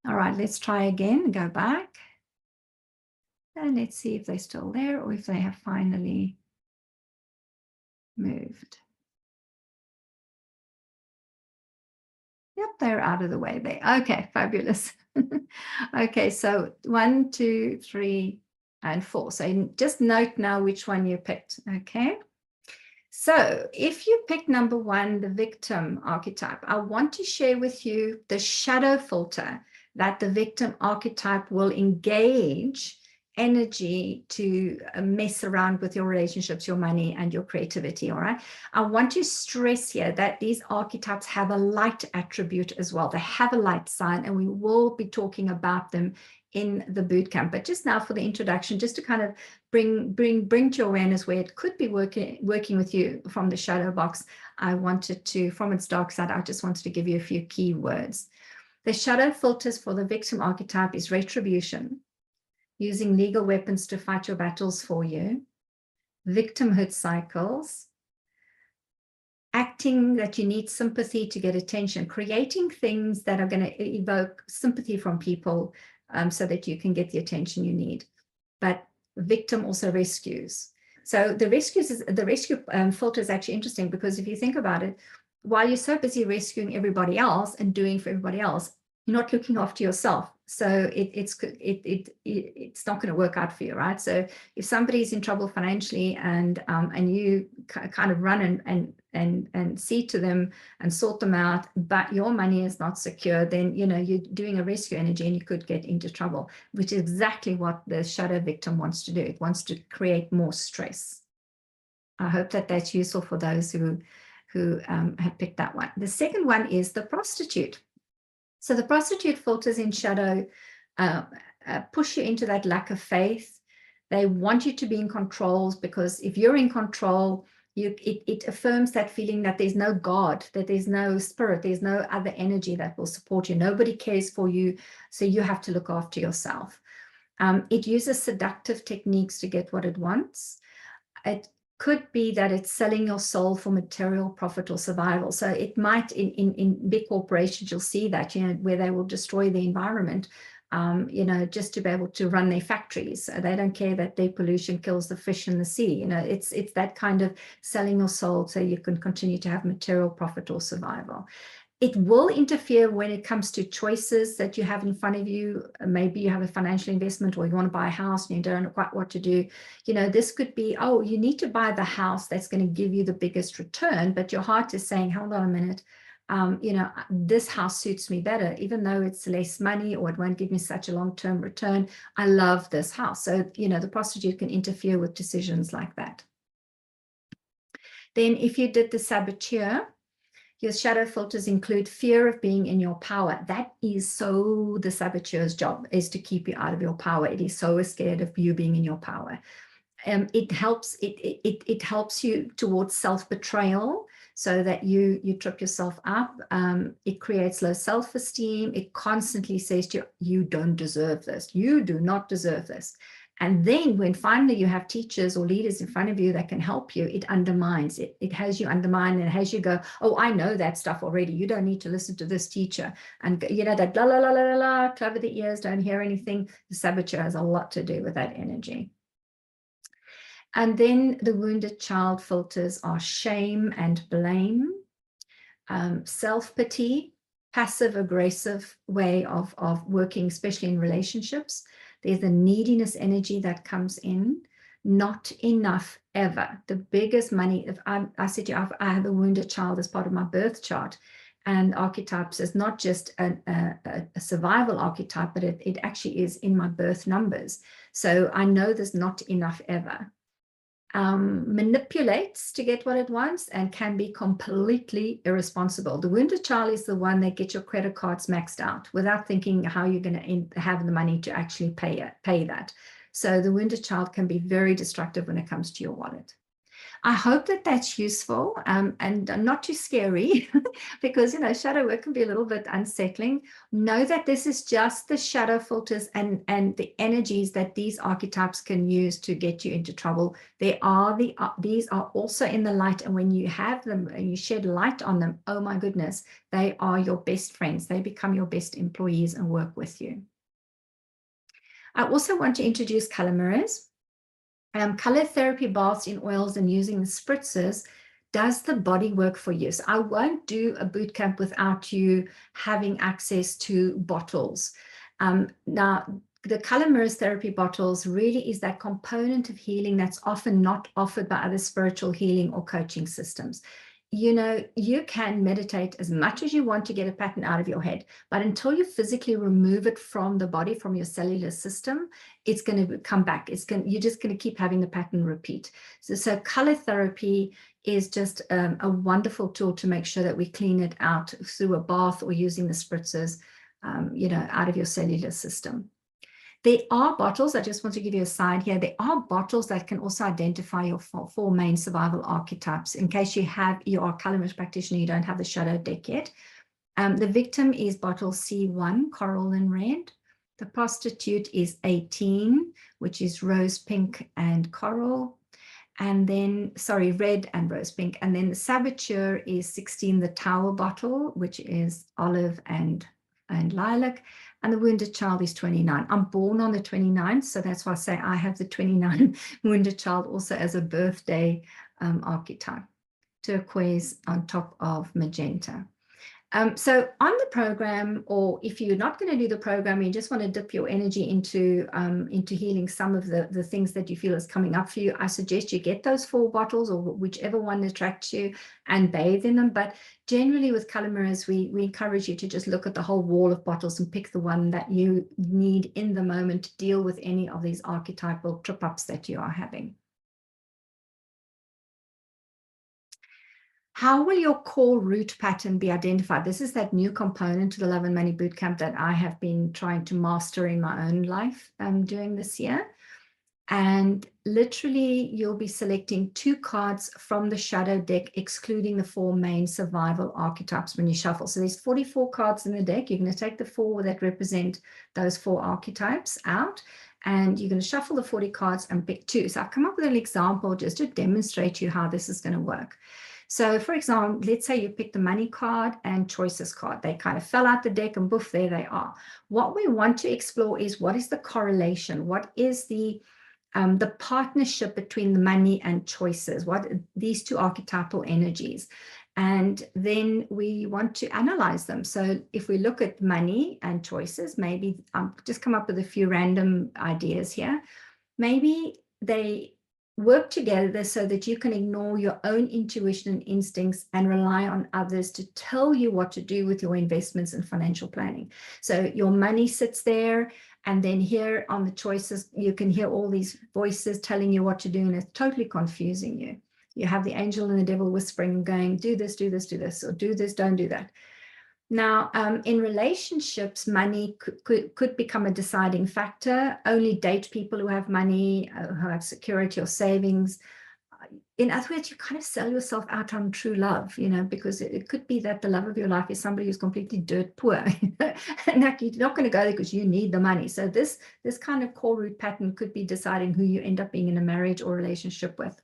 All right, let's try again and go back. And let's see if they're still there or if they have finally moved. Yep, they're out of the way there. Okay, fabulous. Okay, so 1, 2, 3, and 4. So just note now which one you picked, okay? So if you pick number 1, the victim archetype, I want to share with you the shadow filter that the victim archetype will engage energy to mess around with your relationships, your money, and your creativity, all right? I want to stress here that these archetypes have a light attribute as well. They have a light sign, and we will be talking about them in the bootcamp. But just now for the introduction, just to kind of bring to your awareness where it could be working with you from the shadow box, I wanted to, from its dark side, I just wanted to give you a few key words. The shadow filters for the victim archetype is retribution, using legal weapons to fight your battles for you, victimhood cycles, acting that you need sympathy to get attention, creating things that are going to evoke sympathy from people so that you can get the attention you need. But victim also rescues. So the rescue filter is actually interesting, because if you think about it, while you're so busy rescuing everybody else and doing for everybody else, you're not looking after yourself. So it's not going to work out for you, right? So if somebody's in trouble financially and you kind of run and see to them and sort them out, but your money is not secure, then you're doing a rescue energy and you could get into trouble, which is exactly what the shadow victim wants to do. It wants to create more stress. I hope that that's useful for those who have picked that one. The second one is the prostitute. So the prostitute filters in shadow push you into that lack of faith. They want you to be in control, because if you're in control, it affirms that feeling that there's no God, that there's no spirit, there's no other energy that will support you. Nobody cares for you, so you have to look after yourself. It uses seductive techniques to get what it wants. It could be that it's selling your soul for material profit or survival. So it might, in big corporations, you'll see that, where they will destroy the environment, just to be able to run their factories. They don't care that their pollution kills the fish in the sea. It's that kind of selling your soul so you can continue to have material profit or survival. It will interfere when it comes to choices that you have in front of you. Maybe you have a financial investment, or you want to buy a house and you don't know quite what to do. This could be, oh, you need to buy the house that's going to give you the biggest return, but your heart is saying, hold on a minute, this house suits me better, even though it's less money or it won't give me such a long-term return. I love this house. So, the prostitute can interfere with decisions like that. Then if you did the saboteur, your shadow filters include fear of being in your power. That is so the saboteur's job, is to keep you out of your power. It is so scared of you being in your power. It helps you towards self-betrayal, so that you trip yourself up. It creates low self-esteem. It constantly says to you, you don't deserve this. You do not deserve this. And then when finally you have teachers or leaders in front of you that can help you, it undermines it. It has you undermine, and it has you go, oh, I know that stuff already. You don't need to listen to this teacher. And that la la la la la, cover the ears, don't hear anything. The saboteur has a lot to do with that energy. And then the wounded child filters are shame and blame, self-pity, passive-aggressive way of working, especially in relationships. There's a neediness energy that comes in, not enough ever. The biggest money, if I said to you, I have a wounded child as part of my birth chart, and archetypes is not just a survival archetype, but it actually is in my birth numbers. So I know there's not enough ever. Manipulates to get what it wants and can be completely irresponsible. The wounded child is the one that gets your credit cards maxed out without thinking how you're going to have the money to actually pay that. So the wounded child can be very destructive when it comes to your wallet. I hope that that's useful and not too scary because, you know, shadow work can be a little bit unsettling. Know that this is just the shadow filters and the energies that these archetypes can use to get you into trouble. They are these are also in the light, and when you have them and you shed light on them, oh my goodness, they are your best friends. They become your best employees and work with you. I also want to introduce color mirrors. Color therapy baths in oils and using the spritzers does the body work for you. So I won't do a boot camp without you having access to bottles. Now, the color mirrors therapy bottles really is that component of healing that's often not offered by other spiritual healing or coaching systems. You know, you can meditate as much as you want to get a pattern out of your head, but until you physically remove it from the body, from your cellular system, it's going to come back. You're just going to keep having the pattern repeat. So color therapy is just a wonderful tool to make sure that we clean it out through a bath or using the spritzers, you know, out of your cellular system. There are bottles, I just want to give you a side here, there are bottles that can also identify your four main survival archetypes. In case you are a color mirrors practitioner, you don't have the shadow deck yet. The victim is bottle C1, coral and red. The prostitute is 18, which is rose pink and coral. And then, sorry, red and rose pink. And then the saboteur is 16, the tower bottle, which is olive and lilac. And the wounded child is 29. I'm born on the 29th, so that's why I say I have the 29 wounded child also as a birthday archetype. Turquoise on top of magenta. So on the program, or if you're not going to do the program, you just want to dip your energy into healing some of the things that you feel is coming up for you, I suggest you get those 4 bottles or whichever one attracts you and bathe in them. But generally with color mirrors, we encourage you to just look at the whole wall of bottles and pick the one that you need in the moment to deal with any of these archetypal trip-ups that you are having. How will your core root pattern be identified? This is that new component to the Love and Money Bootcamp that I have been trying to master in my own life during this year. And literally, you'll be selecting 2 cards from the shadow deck, excluding the 4 main survival archetypes when you shuffle. So there's 44 cards in the deck. You're going to take the 4 that represent those 4 archetypes out, and you're going to shuffle the 40 cards and pick 2. So I've come up with an example just to demonstrate to you how this is going to work. So for example, let's say you pick the money card and choices card. They kind of fell out the deck and boof, there they are. What we want to explore is what is the correlation? What is the partnership between the money and choices? What these 2 archetypal energies? And then we want to analyze them. So if we look at money and choices, maybe just come up with a few random ideas here. Maybe they work together so that you can ignore your own intuition and instincts and rely on others to tell you what to do with your investments and financial planning. So your money sits there, and then here on the choices, you can hear all these voices telling you what to do, and it's totally confusing you. You have the angel and the devil whispering, going, do this, do this, do this, or do this, don't do that. Now, in relationships, money could become a deciding factor. Only date people who have money, who have security or savings. In other words, you kind of sell yourself out on true love, you know, because it could be that the love of your life is somebody who's completely dirt poor. And that you're not going to go there because you need the money. So this kind of core root pattern could be deciding who you end up being in a marriage or relationship with.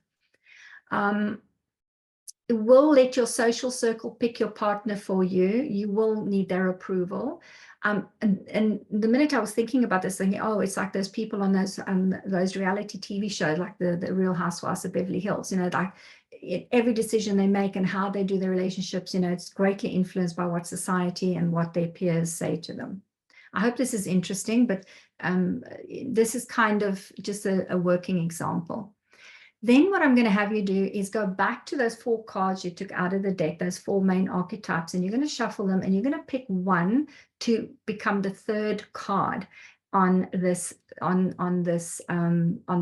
It will let your social circle pick your partner for you. You will need their approval. And the minute I was thinking about this, thinking, oh, it's like those people on those reality TV shows, like the Real Housewives of Beverly Hills, you know, like every decision they make and how they do their relationships, you know, it's greatly influenced by what society and what their peers say to them. I hope this is interesting, but this is kind of just a working example. Then what I'm going to have you do is go back to those 4 cards you took out of the deck, those 4 main archetypes, and you're going to shuffle them, and you're going to pick one to become the 3rd card. on this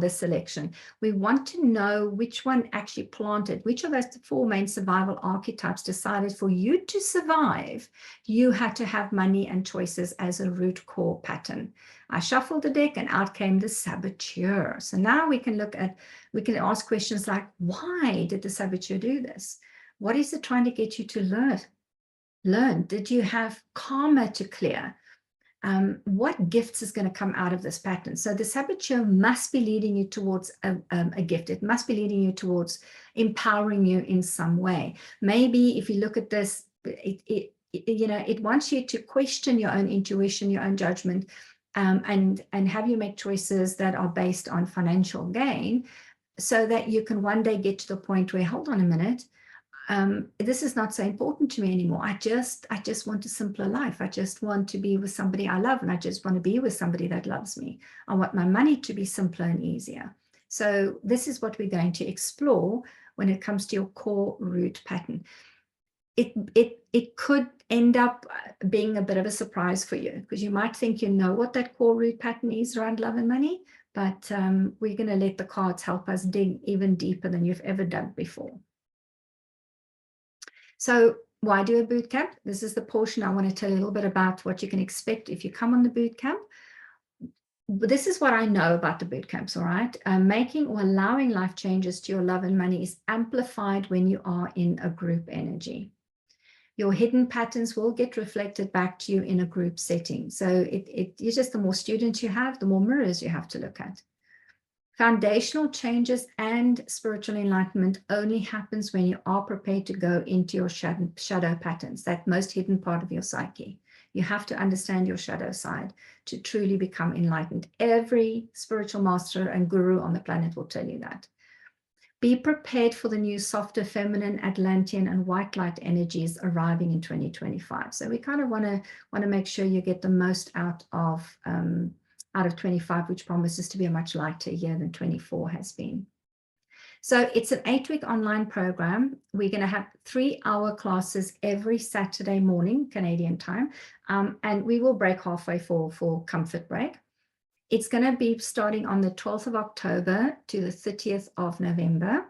selection. We want to know which one actually planted, which of those 4 main survival archetypes decided for you to survive, you had to have money and choices as a root core pattern. I shuffled the deck and out came the saboteur. So now we can ask questions like, why did the saboteur do this? What is it trying to get you to learn? Did you have karma to clear? What gifts is going to come out of this pattern? So the saboteur must be leading you towards a gift. It must be leading you towards empowering you in some way. Maybe if you look at this, it wants you to question your own intuition, your own judgment, and have you make choices that are based on financial gain, so that you can one day get to the point where, hold on a minute, this is not so important to me anymore. I just want a simpler life. I just want to be with somebody I love, and I just want to be with somebody that loves me. I want my money to be simpler and easier. So this is what we're going to explore when it comes to your core root pattern. It could end up being a bit of a surprise for you, because you might think you know what that core root pattern is around love and money, but we're going to let the cards help us dig even deeper than you've ever dug before. So why do a boot camp? This is the portion I want to tell you a little bit about what you can expect if you come on the boot camp. This is what I know about the boot camps, all right? Making or allowing life changes to your love and money is amplified when you are in a group energy. Your hidden patterns will get reflected back to you in a group setting. So it's just the more students you have, the more mirrors you have to look at. Foundational changes and spiritual enlightenment only happens when you are prepared to go into your shadow patterns, that most hidden part of your psyche. You have to understand your shadow side to truly become enlightened. Every spiritual master and guru on the planet will tell you that. Be prepared for the new softer feminine, Atlantean, and white light energies arriving in 2025. So we kind of want to make sure you get the most out of 25, which promises to be a much lighter year than 24 has been. So it's an 8-week online program. We're going to have 3-hour classes every Saturday morning, Canadian time, and we will break halfway for comfort break. It's going to be starting on the 12th of October to the 30th of November,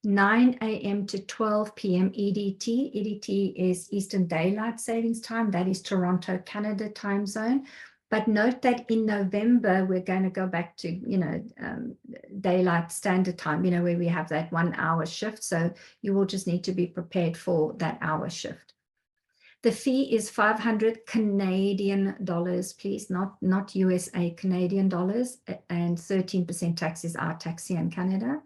9 a.m. to 12 p.m. EDT. EDT is Eastern Daylight Savings Time. That is Toronto, Canada time zone. But note that in November, we're going to go back to, daylight standard time, where we have that 1-hour shift. So you will just need to be prepared for that hour shift. The fee is 500 Canadian dollars, please, not USA, Canadian dollars, and 13% tax is our tax here in Canada.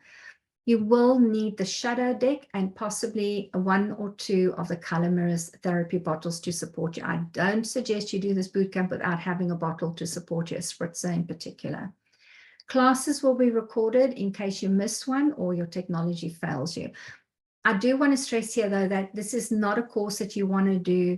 You will need the shadow deck and possibly 1 or 2 of the color mirrors therapy bottles to support you. I don't suggest you do this bootcamp without having a bottle to support you, a spritzer in particular. Classes will be recorded in case you miss one or your technology fails you. I do want to stress here, though, that this is not a course that you want to do,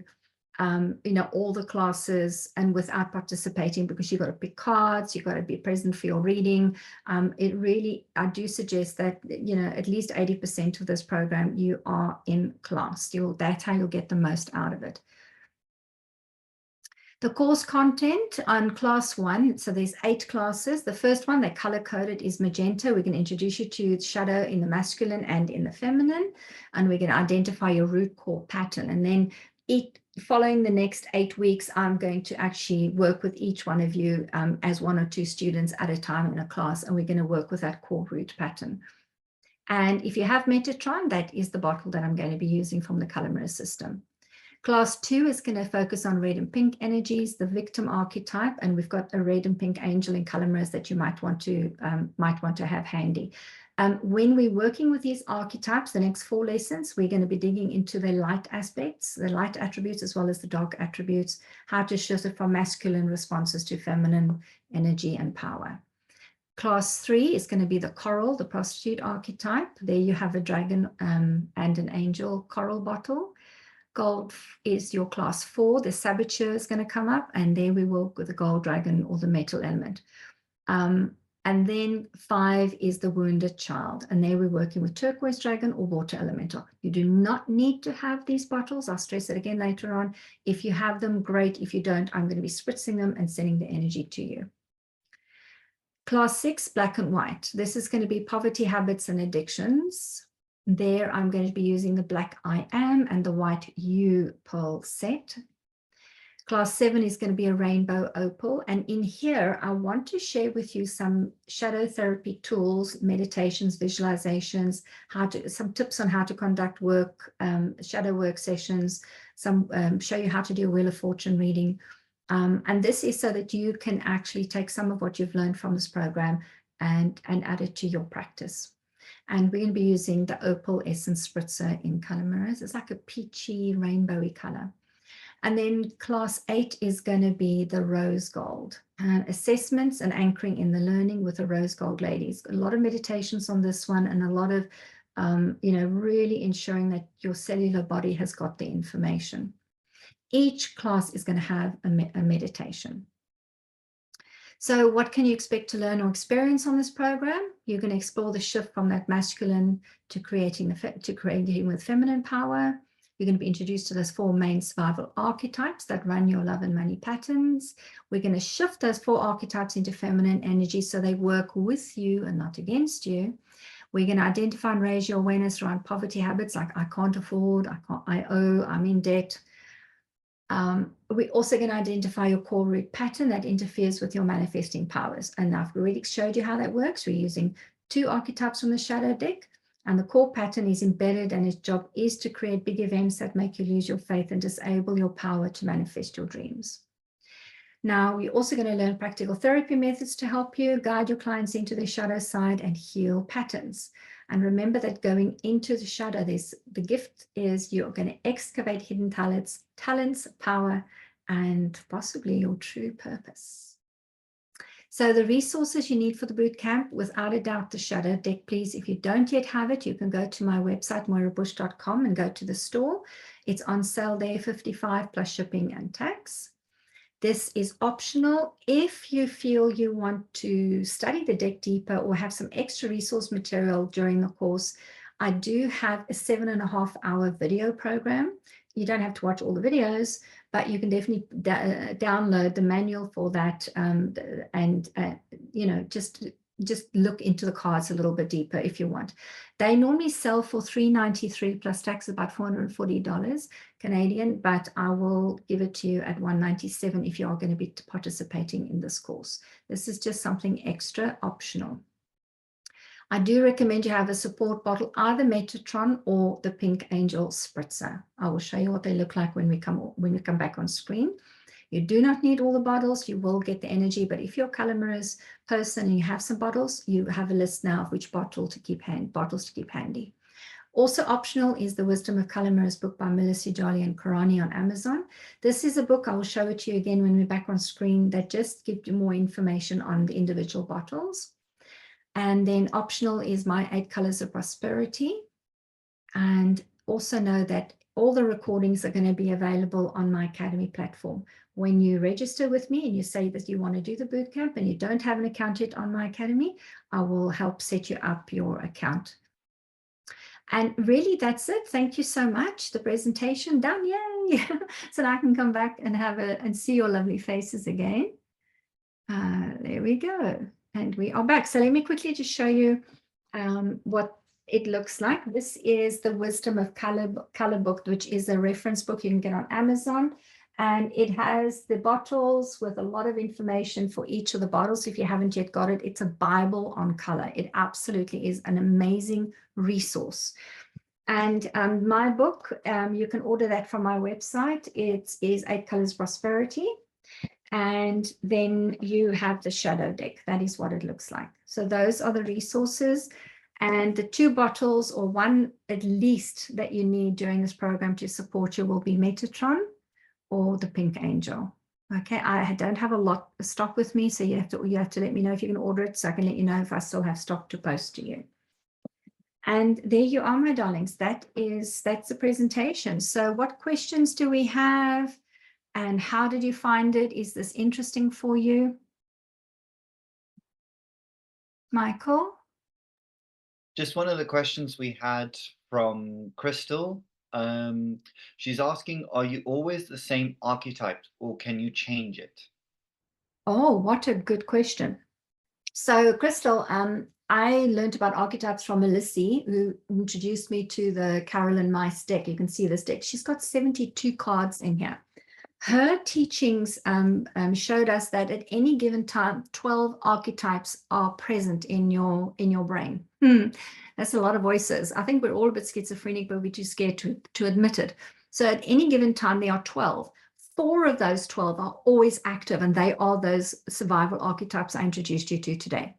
all the classes and without participating, because you've got to pick cards, you've got to be present for your reading. I do suggest that, at least 80% of this program, you are in class. That's how you'll get the most out of it. The course content on class 1, so there's 8 classes. The first one, they're color-coded, is magenta. We're going to introduce you to shadow in the masculine and in the feminine, and we're going to identify your root core pattern. And then following the next 8 weeks, I'm going to actually work with each one of you as 1 or 2 students at a time in a class, and we're going to work with that core root pattern. And if you have Metatron, that is the bottle that I'm going to be using from the color mirror system. Class 2 is going to focus on red and pink energies, the victim archetype, and we've got a red and pink angel in color mirrors that you might want to have handy. When we're working with these archetypes, the next 4 lessons, we're going to be digging into the light aspects, the light attributes, as well as the dark attributes, how to shift it from masculine responses to feminine energy and power. Class 3 is going to be the coral, the prostitute archetype. There you have a dragon and an angel coral bottle. Gold is your class 4. The saboteur is going to come up, and there we work with the gold dragon or the metal element. And And then 5 is the wounded child. And there we're working with turquoise dragon or water elemental. You do not need to have these bottles. I'll stress it again later on. If you have them, great. If you don't, I'm going to be spritzing them and sending the energy to you. Class 6, black and white. This is going to be poverty, habits, and addictions. There I'm going to be using the black I am and the white you pearl set. Class 7 is going to be a rainbow opal. And in here, I want to share with you some shadow therapy tools, meditations, visualizations, some tips on how to conduct work, shadow work sessions, show you how to do a Wheel of Fortune reading. And this is so that you can actually take some of what you've learned from this program and add it to your practice. And we're going to be using the Opal Essence Spritzer in color mirrors. It's like a peachy, rainbowy color. And then class 8 is going to be the rose gold, assessments and anchoring in the learning with the rose gold ladies. A lot of meditations on this one, and a lot of, really ensuring that your cellular body has got the information. Each class is going to have a meditation. So what can you expect to learn or experience on this program? You're going to explore the shift from that masculine to creating with feminine power. You're going to be introduced to those 4 main survival archetypes that run your love and money patterns. We're going to shift those 4 archetypes into feminine energy so they work with you and not against you. We're going to identify and raise your awareness around poverty habits like I can't afford, I owe, I'm in debt. We're also going to identify your core root pattern that interferes with your manifesting powers. And I've already showed you how that works. We're using 2 archetypes from the shadow deck. And the core pattern is embedded, and its job is to create big events that make you lose your faith and disable your power to manifest your dreams. Now, we're also going to learn practical therapy methods to help you guide your clients into their shadow side and heal patterns. And remember that going into the shadow, the gift is you're going to excavate hidden talents, power, and possibly your true purpose. So the resources you need for the bootcamp, without a doubt, the shadow deck, please. If you don't yet have it, you can go to my website, moirabush.com, and go to the store. It's on sale there, $55 plus shipping and tax. This is optional. If you feel you want to study the deck deeper or have some extra resource material during the course, I do have a 7.5-hour video program. You don't have to watch all the videos, but you can definitely download the manual for that, just look into the cards a little bit deeper if you want. They normally sell for $393 plus tax, about $440 Canadian, but I will give it to you at $197 if you are going to be participating in this course. This is just something extra optional. I do recommend you have a support bottle, either Metatron or the Pink Angel Spritzer. I will show you what they look like when we come back on screen. You do not need all the bottles. You will get the energy, but if you're a color mirrors person and you have some bottles, you have a list now of which bottles to keep handy. Also optional is the Wisdom of Color Mirrors book by Melissa Jolly and Karani on Amazon. This is a book, I will show it to you again when we're back on screen, that just gives you more information on the individual bottles. And then optional is my 8 Colors of Prosperity. And also know that all the recordings are going to be available on my Academy platform. When you register with me and you say that you want to do the bootcamp and you don't have an account yet on my Academy, I will help set you up your account. And really, that's it. Thank you so much. The presentation done, yay! So that I can come back and and see your lovely faces again. There we go. And we are back. So let me quickly just show you what it looks like. This is the Wisdom of Color book, which is a reference book you can get on Amazon. And it has the bottles with a lot of information for each of the bottles. If you haven't yet got it, it's a Bible on color. It absolutely is an amazing resource. And my book, you can order that from my website. It is 8 Colors Prosperity. And then you have the shadow deck. That is what it looks like. So those are the resources. And the 2 bottles, or 1 at least, that you need during this program to support you will be Metatron or the Pink Angel. Okay, I don't have a lot of stock with me, so you have to let me know if you can order it, so I can let you know if I still have stock to post to you. And there you are, my darlings. That's the presentation. So what questions do we have? And how did you find it? Is this interesting for you? Michael? Just one of the questions we had from Crystal. She's asking, are you always the same archetype or can you change it? Oh, what a good question. So, Crystal, I learned about archetypes from Melissa, who introduced me to the Carolyn Mice deck. You can see this deck. She's got 72 cards in here. Her teachings showed us that at any given time, 12 archetypes are present in your brain. That's a lot of voices. I think we're all a bit schizophrenic, but we're too scared to admit it. So at any given time, there are 12. 4 of those 12 are always active, and they are those survival archetypes I introduced you to today.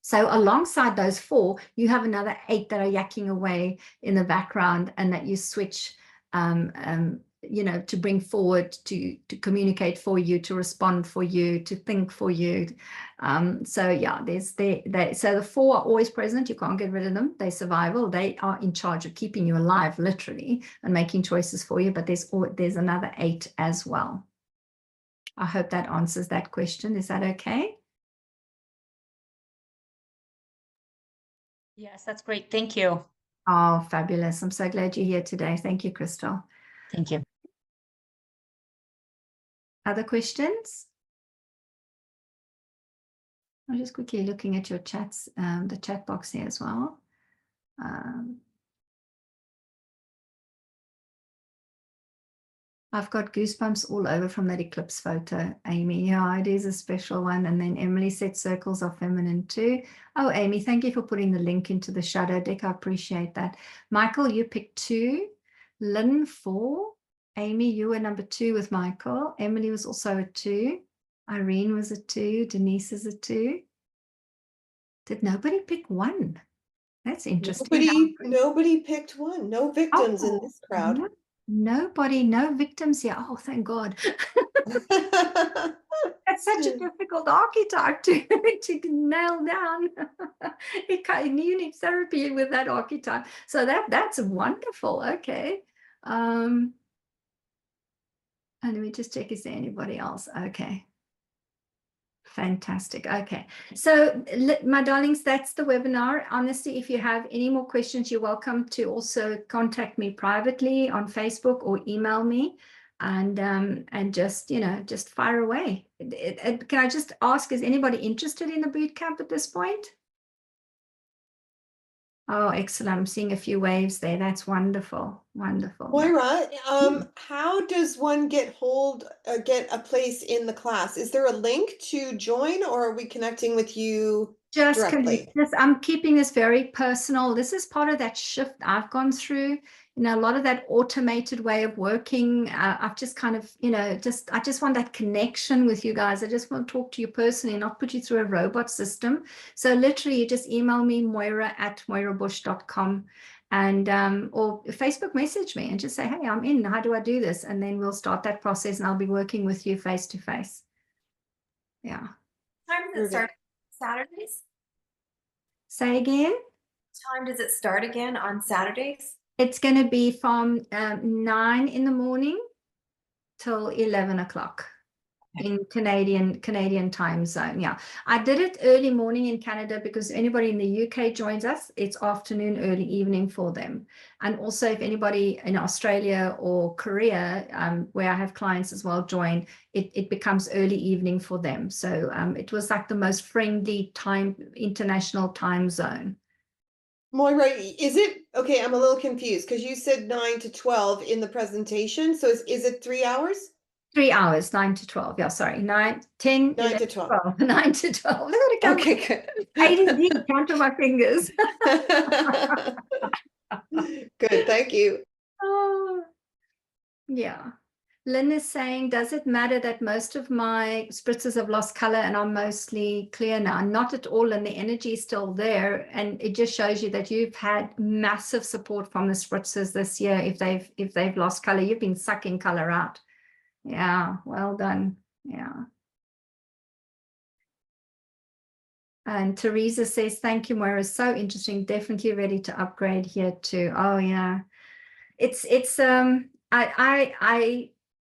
So alongside those 4, you have another 8 that are yakking away in the background, and that you switch to bring forward, to communicate for you, to respond for you, to think for you. So yeah, so the 4 are always present. You can't get rid of them. They're survival. They are in charge of keeping you alive, literally, and making choices for you. But there's another 8 as well. I hope that answers that question. Is that okay? Yes, that's great. Thank you. Oh, fabulous. I'm so glad you're here today. Thank you, Crystal. Thank you. Other questions? I'm just quickly looking at your chats, the chat box here as well. I've got goosebumps all over from that eclipse photo, Amy. Yeah, it is a special one. And then Emily said circles are feminine too. Oh, Amy, thank you for putting the link into the shadow deck. I appreciate that. Michael, you picked 2. Lynn, 4. Amy, you were number 2 with Michael. Emily was also a 2. Irene was a 2. Denise is a 2. Did nobody pick 1? That's interesting. Nobody picked 1. No victims in this crowd. Nobody, no victims here. Oh, thank God. That's such a difficult archetype to nail down. You need therapy with that archetype. So that's wonderful. Okay. And let me just check, is there anybody else? Okay. Fantastic. Okay. So my darlings, that's the webinar. Honestly, if you have any more questions, you're welcome to also contact me privately on Facebook or email me, and just fire away. Can I just ask, is anybody interested in the boot camp at this point? Oh, excellent. I'm seeing a few waves there. That's wonderful. Wonderful. Moira, how does one get a place in the class? Is there a link to join, or are we connecting with you directly? I'm keeping this very personal. This is part of that shift I've gone through. A lot of that automated way of working. I've just kind of, I just want that connection with you guys. I just want to talk to you personally, not put you through a robot system. So literally, you just email me, moira@moirabush.com, and or Facebook message me and just say, hey, I'm in. How do I do this? And then we'll start that process, and I'll be working with you face to face. Yeah. What time does it start? Saturdays? Say again? What time does it start again on Saturdays? It's going to be from 9 in the morning till 11 o'clock in Canadian time zone. Yeah, I did it early morning in Canada because anybody in the UK joins us, it's afternoon, early evening for them. And also if anybody in Australia or Korea, where I have clients as well, join, it becomes early evening for them. So it was like the most friendly international time zone. Moira, is it okay? I'm a little confused because you said 9 to 12 in the presentation. So is it 3 hours? 3 hours, 9 to 12. Yeah, sorry. 9, 10, 9 to 12. 9 to 12. Look at it come. Okay, good. ADD, count on my fingers. Good, thank you. Oh, yeah. Lynn is saying, does it matter that most of my spritzers have lost color and are mostly clear now? Not at all, and the energy is still there. And it just shows you that you've had massive support from the spritzers this year. If they've lost color, you've been sucking color out. Yeah, well done. Yeah. And Teresa says, thank you, Moira. So interesting. Definitely ready to upgrade here too. Oh yeah.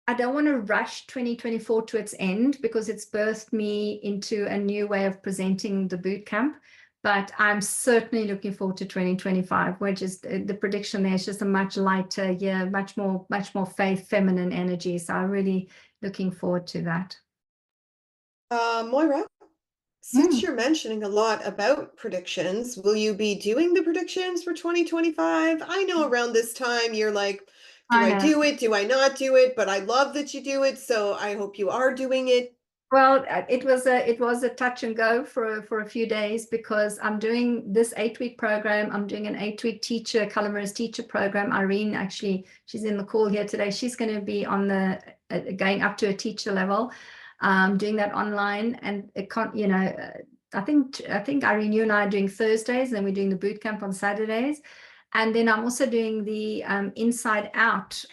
I don't want to rush 2024 to its end because it's birthed me into a new way of presenting the boot camp. But I'm certainly looking forward to 2025, which is the prediction there is just a much lighter year, much more faith, feminine energy. So I'm really looking forward to that. Moira, since you're mentioning a lot about predictions, will you be doing the predictions for 2025? I know around this time you're like, do I do it? Do I not do it? But I love that you do it. So I hope you are doing it. Well, it was a touch and go for a few days, because I'm doing this 8-week program. I'm doing an 8-week columnist teacher program. Irene, actually, she's in the call here today. She's going to be on the going up to a teacher level, doing that online. And it can't, you know, I think Irene, you and I are doing Thursdays, and then we're doing the boot camp on Saturdays. And then I'm also doing the Inside Out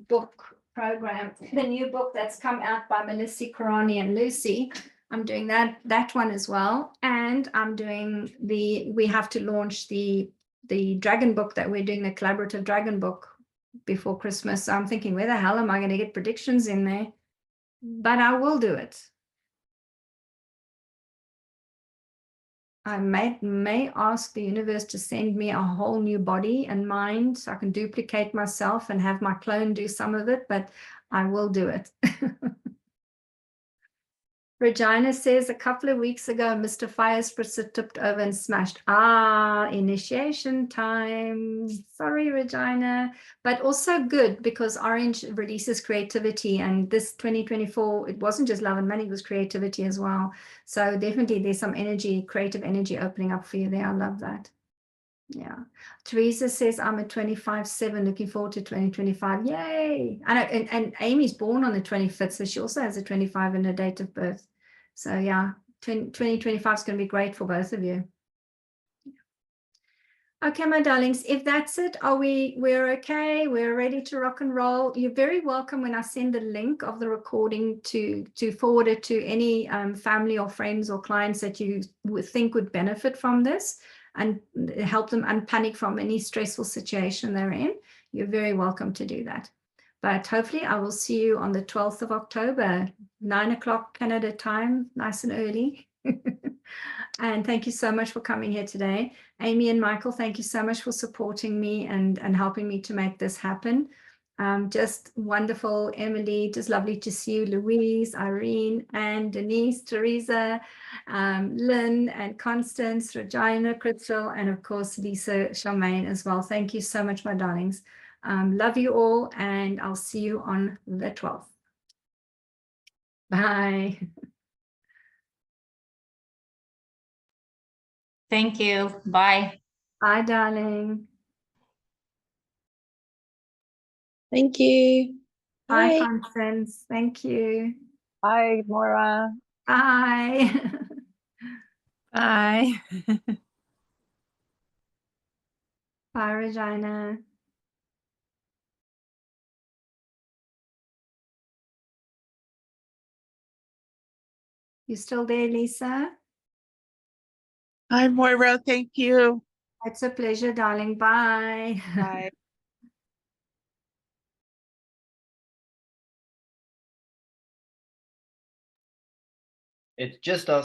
book program, the new book that's come out by Melissa Karani and Lucy. I'm doing that one as well. And I'm doing we have to launch the dragon book that we're doing, the collaborative dragon book, before Christmas. So I'm thinking, where the hell am I going to get predictions in there? But I will do it. I may ask the universe to send me a whole new body and mind so I can duplicate myself and have my clone do some of it, but I will do it. Regina says, a couple of weeks ago, Mr. Fire Spritzer tipped over and smashed. Initiation time. Sorry, Regina. But also good, because Orange releases creativity, and this 2024, it wasn't just love and money, it was creativity as well. So definitely there's some energy, creative energy opening up for you there. I love that. Yeah. Teresa says, I'm at 25/7, looking forward to 2025. Yay. I know, and Amy's born on the 25th, so she also has a 25 in her date of birth. So yeah, 2025 is going to be great for both of you. Okay, my darlings, if that's it, we're okay, we're ready to rock and roll. You're very welcome when I send the link of the recording to forward it to any family or friends or clients that you would think would benefit from this, and help them unpanic from any stressful situation they're in. You're very welcome to do that. But hopefully I will see you on the 12th of October, 9 o'clock Canada time, nice and early. And thank you so much for coming here today. Amy and Michael, thank you so much for supporting me and helping me to make this happen. Just wonderful. Emily, just lovely to see you. Louise, Irene, and Denise, Teresa, Lynn, and Constance, Regina, Crystal, and of course, Lisa Charmaine as well. Thank you so much, my darlings. Love you all, and I'll see you on the 12th. Bye. Thank you. Bye. Bye, darling. Thank you. Bye, Constance. Thank you. Bye, Maura. Bye. Bye. Bye, Regina. You still there, Lisa? Hi, Moira. Thank you. It's a pleasure, darling. Bye. Bye. It's just us.